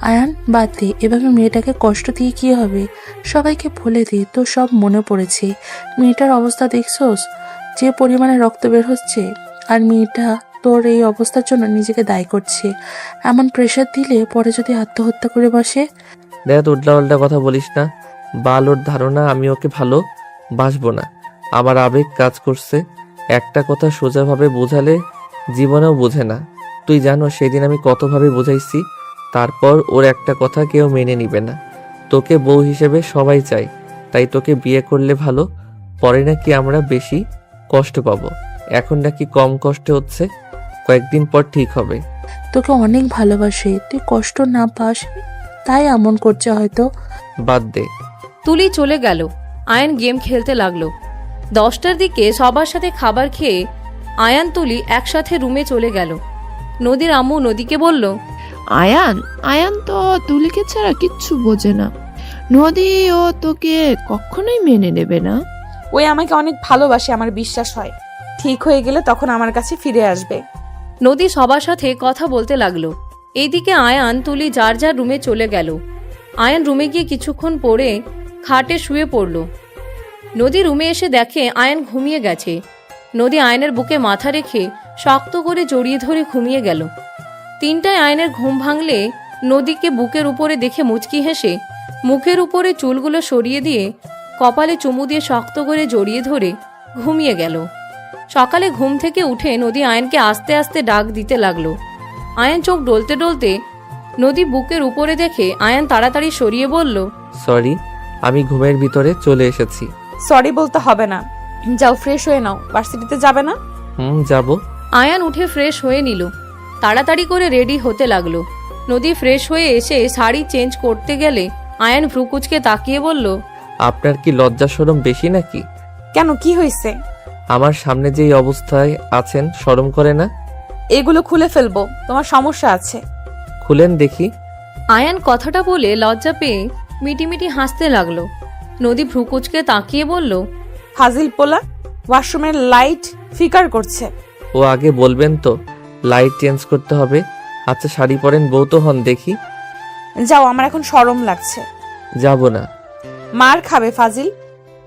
আয়ান বাদ দে, এভাবে মেয়েটাকে কষ্ট দিয়ে কি হবে? সবাইকে বলে দে তো সব মনে পড়েছে। মেয়েটার অবস্থা দেখছোস, যে পরিমাণে রক্ত বের হচ্ছে, আর মেয়েটা তোর এই অবস্থার জন্য নিজেকে দায়ী করছে। এমন প্রেশার দিলে পরে যদি আত্মহত্যা করে বসে। দেখ উল্টা উল্টা কথা বলিস না। বাল ওর ধারণা আমি ওকে ভালো বাসবো না। আমার আবেগ কাজ করছে। একটা কথা সোজাভাবে বোঝালে জীবনেও বোঝে না। তুই জানো সেদিন আমি কতভাবে বোঝাইছি, তারপর ওর একটা কথা কেউ মেনে নিবে না। তোকে বউ হিসেবে সবাই চাই, তাই তোকে বিয়ে করলে ভালো। পরে নাকি আমরা বেশি কষ্ট পাবো, এখন নাকি কম কষ্টে হচ্ছে, কয়েকদিন পর ঠিক হবে। তোকে অনেক ভালোবাসে, তুই কষ্ট না পাস তাই এমন করছে হয়তো। বাদ দে। তুলি চলে গেল। আয়ান গেম খেলতে লাগলো। 10টার দিকে সবার সাথে খাবার খেয়ে আয়ান তুলি একসাথে রুমে চলে গেল। নদীর আম্মু নদীকে বলল, আয়ান তো তুলিকে ছাড়া কিচ্ছু বোঝে না। নদী ও তোকে কখনোই মেনে নেবে না। ওই আমাকে অনেক ভালোবাসে, আমার বিশ্বাস হয়। ঠিক হয়ে গেলে তখন আমার কাছে ফিরে আসবে। নদী সবার সাথে কথা বলতে লাগলো। এইদিকে আয়ান তুলি যার যার রুমে চলে গেল। আয়ান রুমে গিয়ে কিছুক্ষণ পরে খাটে শুয়ে পড়ল। নদী রুমে এসে দেখে আয়ান ঘুমিয়ে গেছে। নদী আয়নের বুকে মাথা রেখে শক্ত করে জড়িয়ে ধরে ঘুমিয়ে গেল। 3টায় আয়নের ঘুম ভাঙলে নদীকে বুকের উপরে দেখে মুচকি হেসে মুখের উপরে চুলগুলো সরিয়ে দিয়ে কপালে চুমু দিয়ে শক্ত করে জড়িয়ে ধরে ঘুমিয়ে গেল। সকালে ঘুম থেকে উঠে নদী আয়নকে আস্তে আস্তে ডাক দিতে লাগলো। আয়ন চোখ ডলতে ডলতে নদী বুকের উপরে দেখে আয়ন তাড়াতাড়ি সরিয়ে বলল, সরি, আমি ঘুমের ভিতরে চলে এসেছি। সরি বলতে হবে না, যাও ফ্রেশ হয়ে নাও। ভার্সিটিতে যাবে না? যাব। আয়ান উঠে ফ্রেশ হয়ে নিল। তাড়াতাড়ি করে রেডি হতে লাগলো। নদী ফ্রেশ হয়ে এসে শাড়ি চেঞ্জ করতে গেলে আয়ান ভ্রুকুচকে তাকিয়ে বলল, আপনার কি লজ্জা শরম বেশি নাকি? কেন, কি হয়েছে? আমার সামনে যেই অবস্থায় আছেন শরম করে না? এগুলো খুলে ফেলবো, তোমার সমস্যা আছে। খুলেন দেখি। আয়ান কথাটা বলে লজ্জা পেয়ে মিটিমিটি হাসতে লাগলো। নদী ভ্রুকুচকে তাকিয়ে বলল, ফাজিল পোলা, ওয়াশরুমের লাইট ফিকার করছে। ও আগে বলবেন তো লাইট চেঞ্জ করতে হবে। আচ্ছা শাড়ি পরেন, বউ তো হন দেখি। যাও, আমার এখন শরম লাগছে। যাব না। মার খাবে ফাজিল।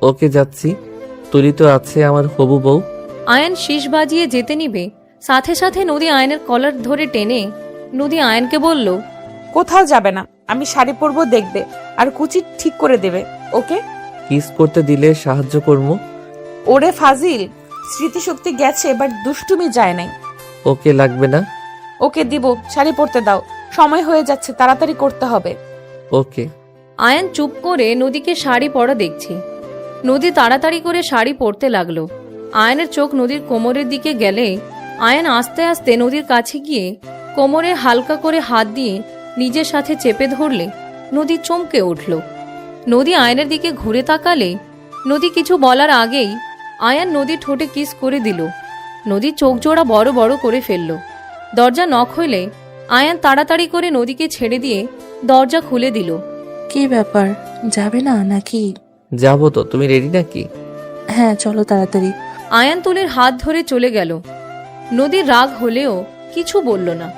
ওকে যাচ্ছি, তুলি তো আছে আমার হবু বউ। আয়ান শীষ বাজিয়ে যেতে নিবে, সাথে সাথে নদী আয়নের কলার ধরে টেনে নদী আয়নকে বলল, কোথাও যাবে না, আমি শাড়ি পরবো, দেখবে আর কুচি ঠিক করে দেবে। ওকে? কিস করতে দিলে সাহায্য করবো। ওরে ফাজিল, স্মৃতিশক্তি গেছে, এবার দুষ্টুমি যায় নাই। ওকে লাগবে না। ওকে দিব, শাড়ি পরতে দাও, সময় হয়ে যাচ্ছে, তাড়াতাড়ি করতে হবে। ওকে। আয়ান চুপ করে নদীকে শাড়ি পরা দেখছে। নদী তাড়াতাড়ি করে শাড়ি পরতে লাগলো। আয়নের চোখ নদীর কোমরের দিকে গেলে আয়ান আস্তে আস্তে নদীর কাছে গিয়ে কোমরে হালকা করে হাত দিয়ে নিজের সাথে চেপে ধরলে নদী চমকে উঠল। নদী আয়নের দিকে ঘুরে তাকালে নদী কিছু বলার আগেই আয়ান নদীর ঠোঁটে কিস করে দিল। নদী চোখ জোড়া বড় বড় করে ফেলল। দরজা নক হইলে আয়ান তাড়াতাড়ি করে নদীকে ছেড়ে দিয়ে দরজা খুলে দিল। কি ব্যাপার, যাবে না নাকি? যাবো তো, তুমি রেডি নাকি? হ্যাঁ চলো তাড়াতাড়ি। আয়ান তুলির হাত ধরে চলে গেল। নদীর রাগ হলেও কিছু বলল না,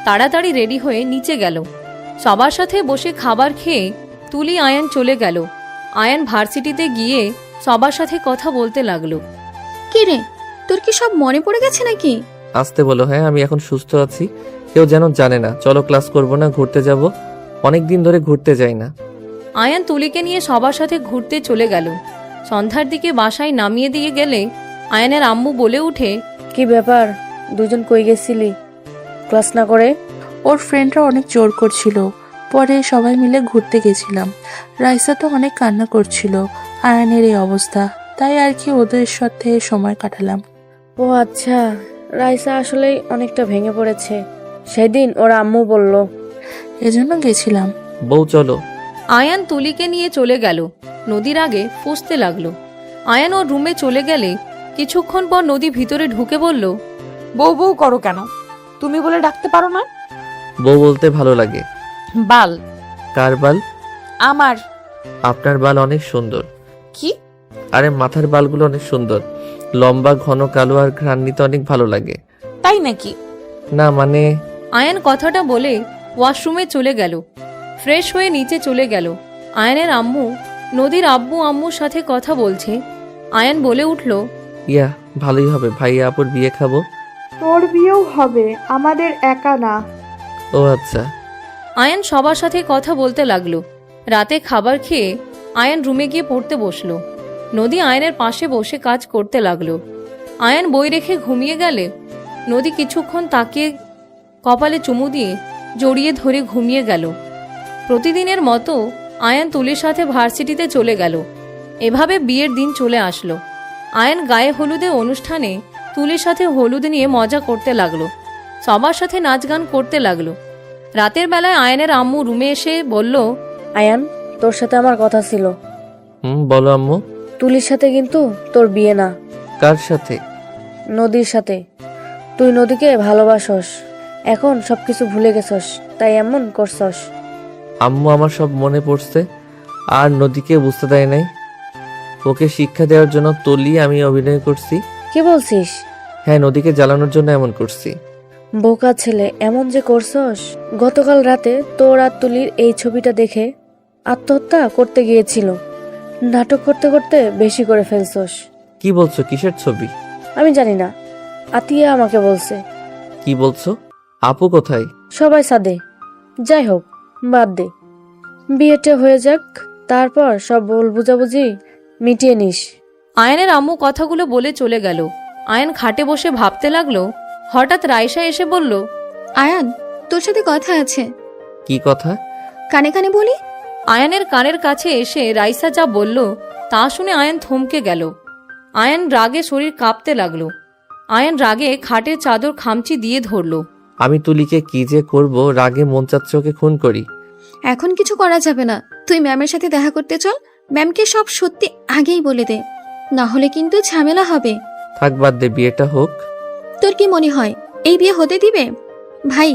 তাড়াতাড়ি রেডি হয়ে নিচে গেল। সবার সাথে বসে খাবার খেয়ে তুলি আয়ান চলে গেল। আয়ান ভার্সিটিতে গিয়ে সবার সাথে কথা বলতে লাগলো। কি রে, তোর কি সব মনে পড়ে গেছে নাকি? আসতে বলো। হ্যাঁ আমি এখন সুস্থ আছি, কেউ যেন জানে না। চলো ক্লাস করবো না, ঘুরতে যাব। অনেক দিন ধরে ঘুরতে যাই না। আয়ান তুলিকে নিয়ে সবার সাথে ঘুরতে চলে গেল। সন্ধ্যার দিকে বাসায় নামিয়ে দিয়ে গেলে আয়ানের আম্মু বলে উঠে, কি ব্যাপার, দুজন কই গেছিলি ক্লাস না করে? ওর ফ্রেন্ডরা অনেক জোর করছিল, পরে সবাই মিলে ঘুরতে গেছিলাম। রাইসা তো অনেক কান্না করছিল আয়ানের এই অবস্থা, তাই আর কি ওদের সাথে সময় কাটালাম। ও আচ্ছা, রাইসা আসলেই অনেকটা ভেঙে পড়েছে, সেদিন ওর আম্মু বলল, এজন্য গেছিলাম। বউ চলো। আয়ান তুলিকে নিয়ে চলে গেল। নদীর আগে ফুঁসতে লাগলো। আয়ান ওর রুমে চলে গেলে কিছুক্ষণ পর নদী ভিতরে ঢুকে বলল, বউ বউ করো কেন? তুমি বলে ডাকতে পারো না? বউ বলতে ভালো লাগে। বাল। কার বাল? আমার। আপনার বাল অনেক সুন্দর। কি? আরে মাথার বালগুলো অনেক সুন্দর, লম্বা ঘন কালো, আর ঘ্রাণ নিতে অনেক ভালো লাগে। তাই নাকি? না মানে। আয়ান কথাটা বলে ওয়াশরুমে চলে গেল। ফ্রেশ হয়ে নিচে চলে গেল। আয়ানের আম্মু নদীর আব্বু আম্মুর সাথে কথা বলছে। আয়ান বলে উঠল, ইয়া ভালোই হবে, ভাইয়া আপুর বিয়ে খাবো। তোর বিয়েও হবে, আমাদের একা না। ও আচ্ছা। আয়ান সবার সাথে কথা বলতে লাগলো। রাতে খাবার খেয়ে আয়ান রুমে গিয়ে পড়তে বসলো। নদী আয়ানের পাশে বসে কাজ করতে লাগলো। আয়ান বই রেখে ঘুমিয়ে গেলে নদী কিছুক্ষণ তাকিয়ে কপালে চুমু দিয়ে জড়িয়ে ধরে ঘুমিয়ে গেল। প্রতিদিনের মতো আয়ান তুলির সাথে ভার্সিটিতে চলে গেল। এভাবে বিয়ের দিন চলে আসলো। আয়ান গায়ে হলুদে অনুষ্ঠানে তুলির সাথে হলুদ নিয়ে মজা করতে লাগলো। সবার সাথে নাচ গান করতে লাগলো। রাতের বেলায় আয়ানের আম্মু রুমে এসে বলল, আয়ান, তোর সাথে আমার কথা ছিল। বলো আম্মু। তুলির সাথে কিন্তু তোর বিয়ে না। কার সাথে? নদীর সাথে। তুই নদীকে ভালোবাসস, এখন সবকিছু ভুলে গেছস, তাই এমন করছস। আম্মু আমার সব মনে পড়ছে, আর নদীকে বুঝতে দেয় নাই। ওকে শিক্ষা দেওয়ার জন্য তুলি আমি অভিনয় করছি। কি বলছিস? হ্যাঁ, নদীকে জ্বালানোর জন্য এমন করছি। বোকা ছেলে, এমন যে করছস। গতকাল রাতে তোর আর তুলির এই ছবিটা দেখে আত্মহত্যা করতে গিয়েছিল। নাটক করতে করতে বেশি করে ফেলছস। কি বলছো? কিসের ছবি? আমি জানি না, আতিয়া আমাকে বলছে। কি বলছো? আপু কোথায়? সবাই সাদে। যাই হোক, বাদ দে, বিয়েটা হয়ে যাক, তারপর সব ভুল বুঝাবুঝি মিটিয়ে নিস। আয়ানের আম্মু কথাগুলো বলে চলে গেল। আয়ান খাটে বসে ভাবতে লাগলো। হঠাৎ রাইসা এসে বলল, আয়ান, তোর সাথে কথা আছে। কি কথা? কানে কানে বলি। আয়ানের কানের কাছে এসে রাইসা যা বলল তা শুনে আয়ান থমকে গেল। আয়ান রাগে শরীর কাঁপতে লাগলো। আয়ান রাগে খাটের চাদর খামচি দিয়ে ধরল। আমি তুলিকে কি যে করব, রাগে মন চাচ্ছে ওকে খুন করি। এখন কিছু করা যাবে না, তুই ম্যামের সাথে দেখা করতে চল। ম্যামকে সব সত্যি আগেই বলে দে, না হলে কিন্তু ঝামেলা হবে। থাক, বাদ দে, বিয়েটা হোক। তোর কি মনে হয় এই বিয়ে হতে দিবে? ভাই,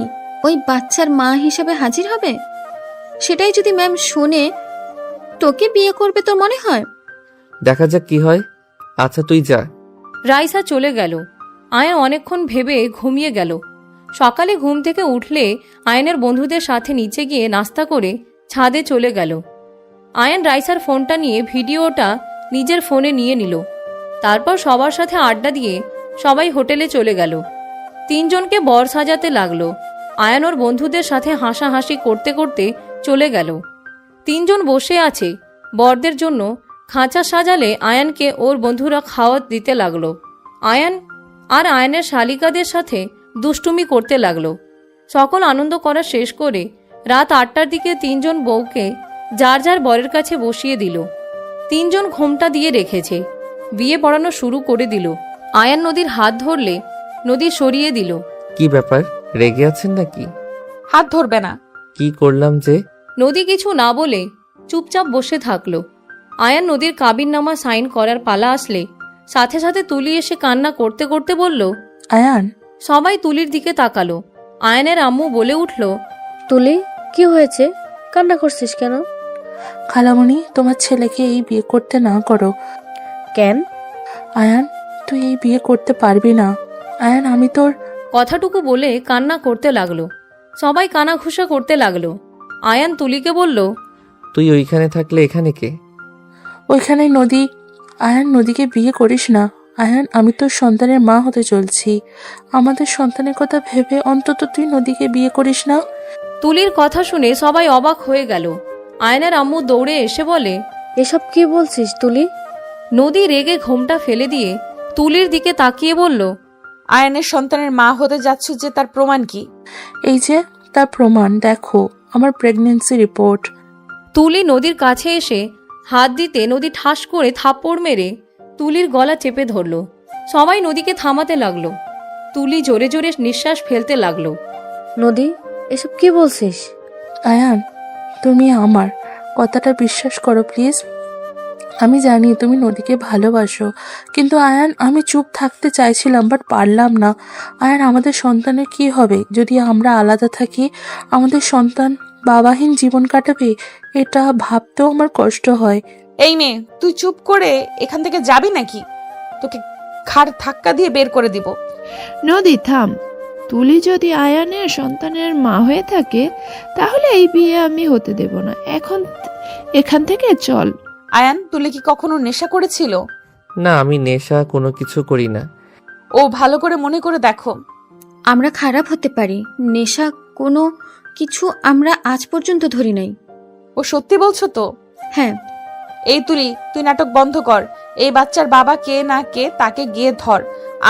ওই বাচ্চার মা হিসেবে হাজির হবে। সেটাই যদি ম্যাম শুনে, তোকে বিয়ে করবে তোর মনে হয়? দেখা যাক কি হয়। আচ্ছা, তুই যা। রাইসা চলে গেল। আয়ান অনেকক্ষণ ভেবে ঘুমিয়ে গেল। সকালে ঘুম থেকে উঠলে আয়ানের বন্ধুদের সাথে নিচে গিয়ে নাস্তা করে ছাদে চলে গেল। আয়ান রাইসার ফোনটা নিয়ে ভিডিওটা নিজের ফোনে নিয়ে নিল। তারপর সবার সাথে আড্ডা দিয়ে সবাই হোটেলে চলে গেল। তিনজনকে বর সাজাতে লাগলো। আয়ান ওর বন্ধুদের সাথে হাসাহাসি করতে করতে চলে গেল। তিনজন বসে আছে। বরদের জন্য খাঁচা সাজালে আয়ানকে ওর বন্ধুরা খাওয়া দিতে লাগলো। আয়ান আর আয়ানের শালিকাদের সাথে দুষ্টুমি করতে লাগলো। সকল আনন্দ করা শেষ করে রাত 8টার দিকে তিনজন বউকে যার যার বরের কাছে বসিয়ে দিল। তিনজন ঘোমটা দিয়ে রেখেছে। বিয়ে পড়ানো শুরু করে দিল। আয়ান নদীর হাত ধরলে নদী সরিয়ে দিল। কি ব্যাপার, রেগে আছেন নাকি? হাত ধরবে না। কি করলাম যে? নদী কিছু না বলে চুপচাপ বসে থাকলো। আয়ান নদীর কাবিননামা সাইন করার পালা আসলে সাথে সাথে তুলি এসে কান্না করতে করতে বলল, আয়ান। সবাই তুলির দিকে তাকালো। আয়ানের আম্মু বলে উঠল, তুলি, কি হয়েছে? কান্না করছিস কেন? খালামণি, তোমার ছেলেকে এই বিয়ে করতে না করো। কেন? আয়ান, তুই এই বিয়ে করতে পারবি না। আয়ান, আমি তোর। কথাটুকু বলে কান্না করতে লাগলো। সবাই কানাঘুষা করতে লাগলো। আয়ান তুলিকে বলল, তুই ওইখানে থাকলে এখানে কে? ওইখানে নদী। আয়ান, নদীকে বিয়ে করিস না। আয়ান, আমি তোর সন্তানের মা হতে চলছি। আমাদের সন্তানের কথা ভেবে অন্তত তুই নদীকে বিয়ে করিস না। তুলির কথা শুনে সবাই অবাক হয়ে গেল। আয়নের আম্মু দৌড়ে এসে বলে, এসব কি বলছিস তুলি? নদী রেগে ঘোমটা ফেলে দিয়ে তুলির দিকে তাকিয়ে বলল, আয়ানের সন্তানের মা হতে যাচ্ছ যে, তার প্রমাণ কি? এই যে তার প্রমাণ, দেখো আমার প্রেগন্যান্সি রিপোর্ট। তুলি নদীর কাছে এসে হাত দিতে নদী ঠাস করে থাপ্পড় মেরে তুলির গলা চেপে ধরল। সবাই নদীকে থামাতে লাগলো। তুলি জোরে জোরে নিঃশ্বাস ফেলতে লাগলো। নদী, এসব কি বলছিস? আয়ান, তুমি আমার কথাটা বিশ্বাস করো প্লিজ। আমি জানি তুমি নদীকে ভালোবাসো, কিন্তু আয়ান, আমি চুপ থাকতে চাইছিলাম বাট পারলাম না। আয়ান, আমাদের সন্তানের কি হবে যদি আমরা আলাদা থাকি? আমাদের সন্তান বাবাহীন জীবন কাটাবে, এটা ভাবতেও আমার কষ্ট হয়। এই মেয়ে, তুই চুপ করে এখান থেকে যাবি নাকি? তোকে ঘাড় ধাক্কা দিয়ে বের করে দিব। নদী, থাম। তুলি যদি আয়ানের সন্তানের মা হয়ে থাকে তাহলে এই বিয়ে আমি হতে দেব না। এখান থেকে চল। আয়ান, তুলি কি কখনো নেশা করেছিল? না, আমি নেশা কোনো কিছু করি না। ও ভালো করে মনে করে দেখো। আমরা খারাপ হতে পারি, নেশা কোনো কিছু আমরা আজ পর্যন্ত ধরি নাই। ও সত্যি বলছো তো? হ্যাঁ। এই তুলি, তুই নাটক বন্ধ কর। এই বাচ্চার বাবা কে না কে তাকে গিয়ে ধর।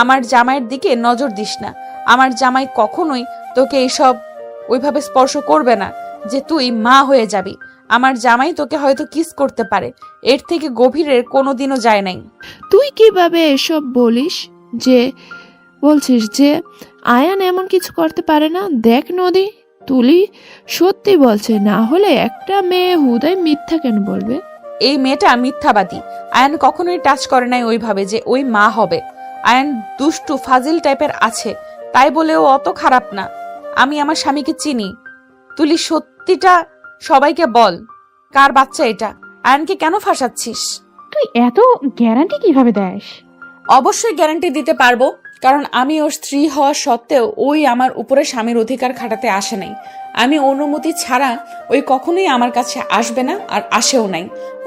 আমার জামাইয়ের দিকে নজর দিস না। আমার জামাই কখনোই তোকে এইসব ওইভাবে স্পর্শ করবে না যে তুই মা হয়ে যাবি। আমার জামাই তোকে হয়তো কিস করতে পারে, এর থেকে গভীরের কোনোদিনও যায় নাই। তুই কিভাবে এসব বলছিস যে আয়ান এমন কিছু করতে পারে না? দেখ নদী, তুলি সত্যি বলছে, না হলে একটা মেয়ে হুদায় মিথ্যা কেন বলবে? এই মেয়েটা মিথ্যাবাদী। আয়ান কখনোই টাচ করে নাই ওইভাবে যে ওই মা হবে। আয়ান দুষ্টু ফাজিল টাইপের আছে, তাই বলেও অত খারাপ না। আমি আমার স্বামীকে চিনি। তুলি সত্যিটা সবাইকে বল, কার বাচ্চা এটা? আয়ানকে কেন ফাঁসাচ্ছিস? তুই এত গ্যারান্টি কিভাবে দেস? অবশ্যই গ্যারান্টি দিতে পারবো, কারণ আমি ওর স্ত্রী হওয়া সত্ত্বেও ওই আমার উপরে স্বামীর অধিকার খাটাতে আসে নাই। আমি অনুমতি ছাড়া ওই কখনোই আমার কাছে আসবে না, আর আসেও নাই।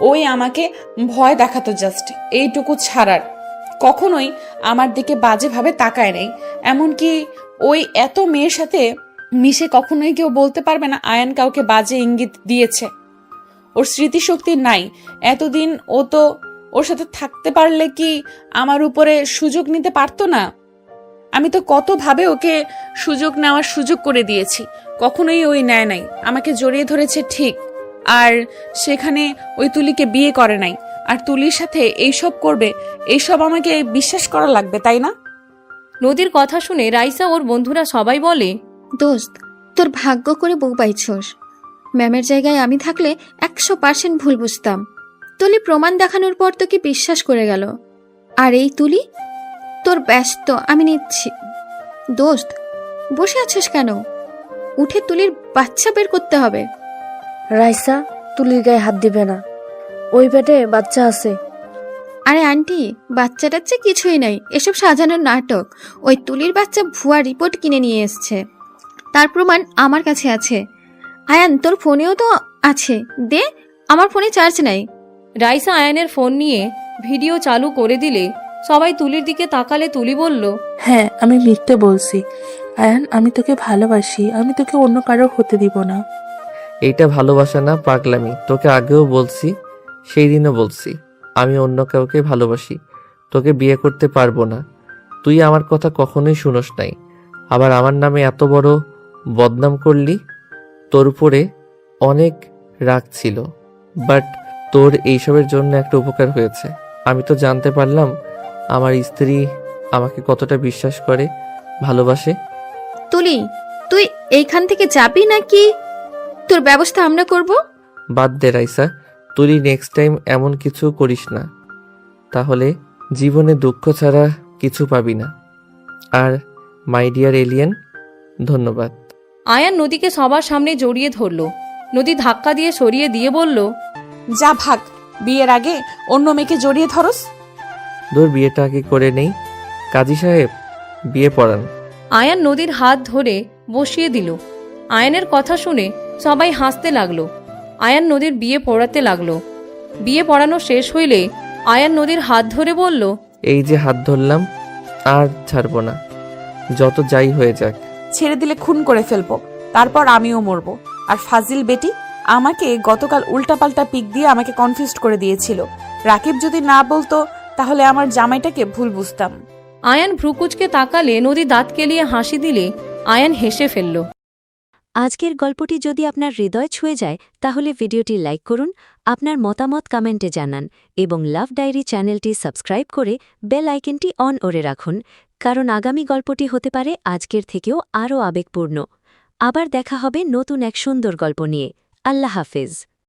ওই আমাকে ভয় দেখাতো জাস্ট, এইটুকু ছাড়ার। কখনোই আমার দিকে বাজেভাবে তাকায় নাই। এমনকি ওই এত মেয়ের সাথে মিশে কখনোই কেউ বলতে পারবে না আয়ান কাউকে বাজে ইঙ্গিত দিয়েছে। ওর স্মৃতিশক্তি নাই। এতদিন ও তো ওর সাথে থাকতে পারলে কি আমার উপরে সুযোগ নিতে পারতো না? আমি তো কতভাবে ওকে সুযোগ নেওয়ার সুযোগ করে দিয়েছি, কখনোই ওই নেয় নাই। আমাকে জড়িয়ে ধরেছে ঠিক, আর সেখানে ওই তুলিকে বিয়ে করে নাই। আর তুলির সাথে এইসব করবে, এইসব আমাকে বিশ্বাস করা লাগবে, তাই না? নদীর কথা শুনে রাইসা ওর বন্ধুরা সবাই বলে, দোস্ত, তোর ভাগ্য করে বউ পাইছস। ম্যামের জায়গায় আমি থাকলে 100% ভুল বুঝতাম। তুলি প্রমাণ দেখানোর পর তোকে বিশ্বাস করে গেল। আর এই তুলি তোর ব্যস্ত, আমি নিচ্ছি। দোস্ত, বসে আছিস কেন? উঠে তুলির বাচ্চা বের করতে হবে। রাইসা, তুলির গায়ে হাত দিবে না, ওই পেটে বাচ্চা আছে। আরে আন্টি, বাচ্চা টাচ্চা কিছুই নাই, এসব সাজানোর নাটক। ওই তুলির বাচ্চা ভুয়া রিপোর্ট কিনে নিয়ে এসছে, তার প্রমাণ আমার কাছে আছে। আয়ান, তোর ফোনেও তো আছে, দে, আমার ফোনে চার্জ নাই। রাইসা আয়ানের ফোন নিয়ে ভিডিও চালু করে দিলে সবাই তুলির দিকে তাকালে তুলি বলল, হ্যাঁ, আমি মিথ্যে বলছি। আয়ান, আমি তোকে ভালোবাসি, আমি তোকে অন্য কারো হতে দিব না। এইটা ভালোবাসা না, পাগলামি। তোকে আগেও বলছি, সেই দিনও বলছি, আমি অন্য কাউকে ভালোবাসি, তোকে বিয়ে করতে পারবো না। তুই আমার কথা কখনোই শুনোস নাই, আবার আমার নামে এত বড় বদনাম করলি। তোর উপরে অনেক রাগ ছিল, বাট তোর এইসবের জন্য একটা উপকার হয়েছে। আমি তো জানতে পারলাম আমার স্ত্রী আমাকে কতটা বিশ্বাস করে, ভালোবাসে। তুলি, তুই এইখান থেকে যাবি নাকি তোর ব্যবস্থা আমরা করব? বাদ দে রাইসা, তুই নেক্সট টাইম এমন কিছু করিস না, তাহলে জীবনে দুঃখ ছাড়া কিছু পাবি না। আর মাই ডিয়ার এলিয়েন, ধন্যবাদ। আয়ান নদীকে সবার সামনে জড়িয়ে ধরল। নদী ধাক্কা দিয়ে সরিয়ে দিয়ে বলল, যা ভাগ, বিয়ের আগে অন্য মেয়েকে জড়িয়ে ধরস। তোর বিয়েটা আগে করে নেই। কাজী সাহেব, বিয়ে পড়ান। আয়ান নদীর হাত ধরে বসিয়ে দিল। আয়ানের কথা শুনে সবাই হাসতে লাগলো। আয়ান নদীর বিয়ে পড়াতে লাগলো। বিয়ে পড়ানো শেষ হইলে আয়ান নদীর হাত ধরে বলল, এই যে হাত ধরলাম, আর ছাড়বো না, যত যাই হয়ে যাক। ছেড়ে দিলে খুন করে ফেলবো, তারপর আমিও মরবো। আর ফাজিল বেটি আমাকে গতকাল উল্টাপাল্টা পিক দিয়ে আমাকে কনফিউজ করে দিয়েছিল। রাকিব যদি না বলতো তাহলে আমার জামাইটাকে ভুল বুঝতাম। আয়ান ভ্রুকুচকে তাকালে নদী দাঁত কেলিয়ে হাসি দিলে আয়ান হেসে ফেলল। আজকের গল্পটি যদি আপনার হৃদয় ছুঁয়ে যায় তাহলে ভিডিওটি লাইক করুন, আপনার মতামত কমেন্টে জানান এবং লাভ ডায়েরি চ্যানেলটি সাবস্ক্রাইব করে বেল আইকনটি অন করে রাখুন, কারণ আগামী গল্পটি হতে পারে আজকের থেকেও আরও আবেগপূর্ণ। আবার দেখা হবে নতুন এক সুন্দর গল্প নিয়ে। আল্লাহ হাফেজ।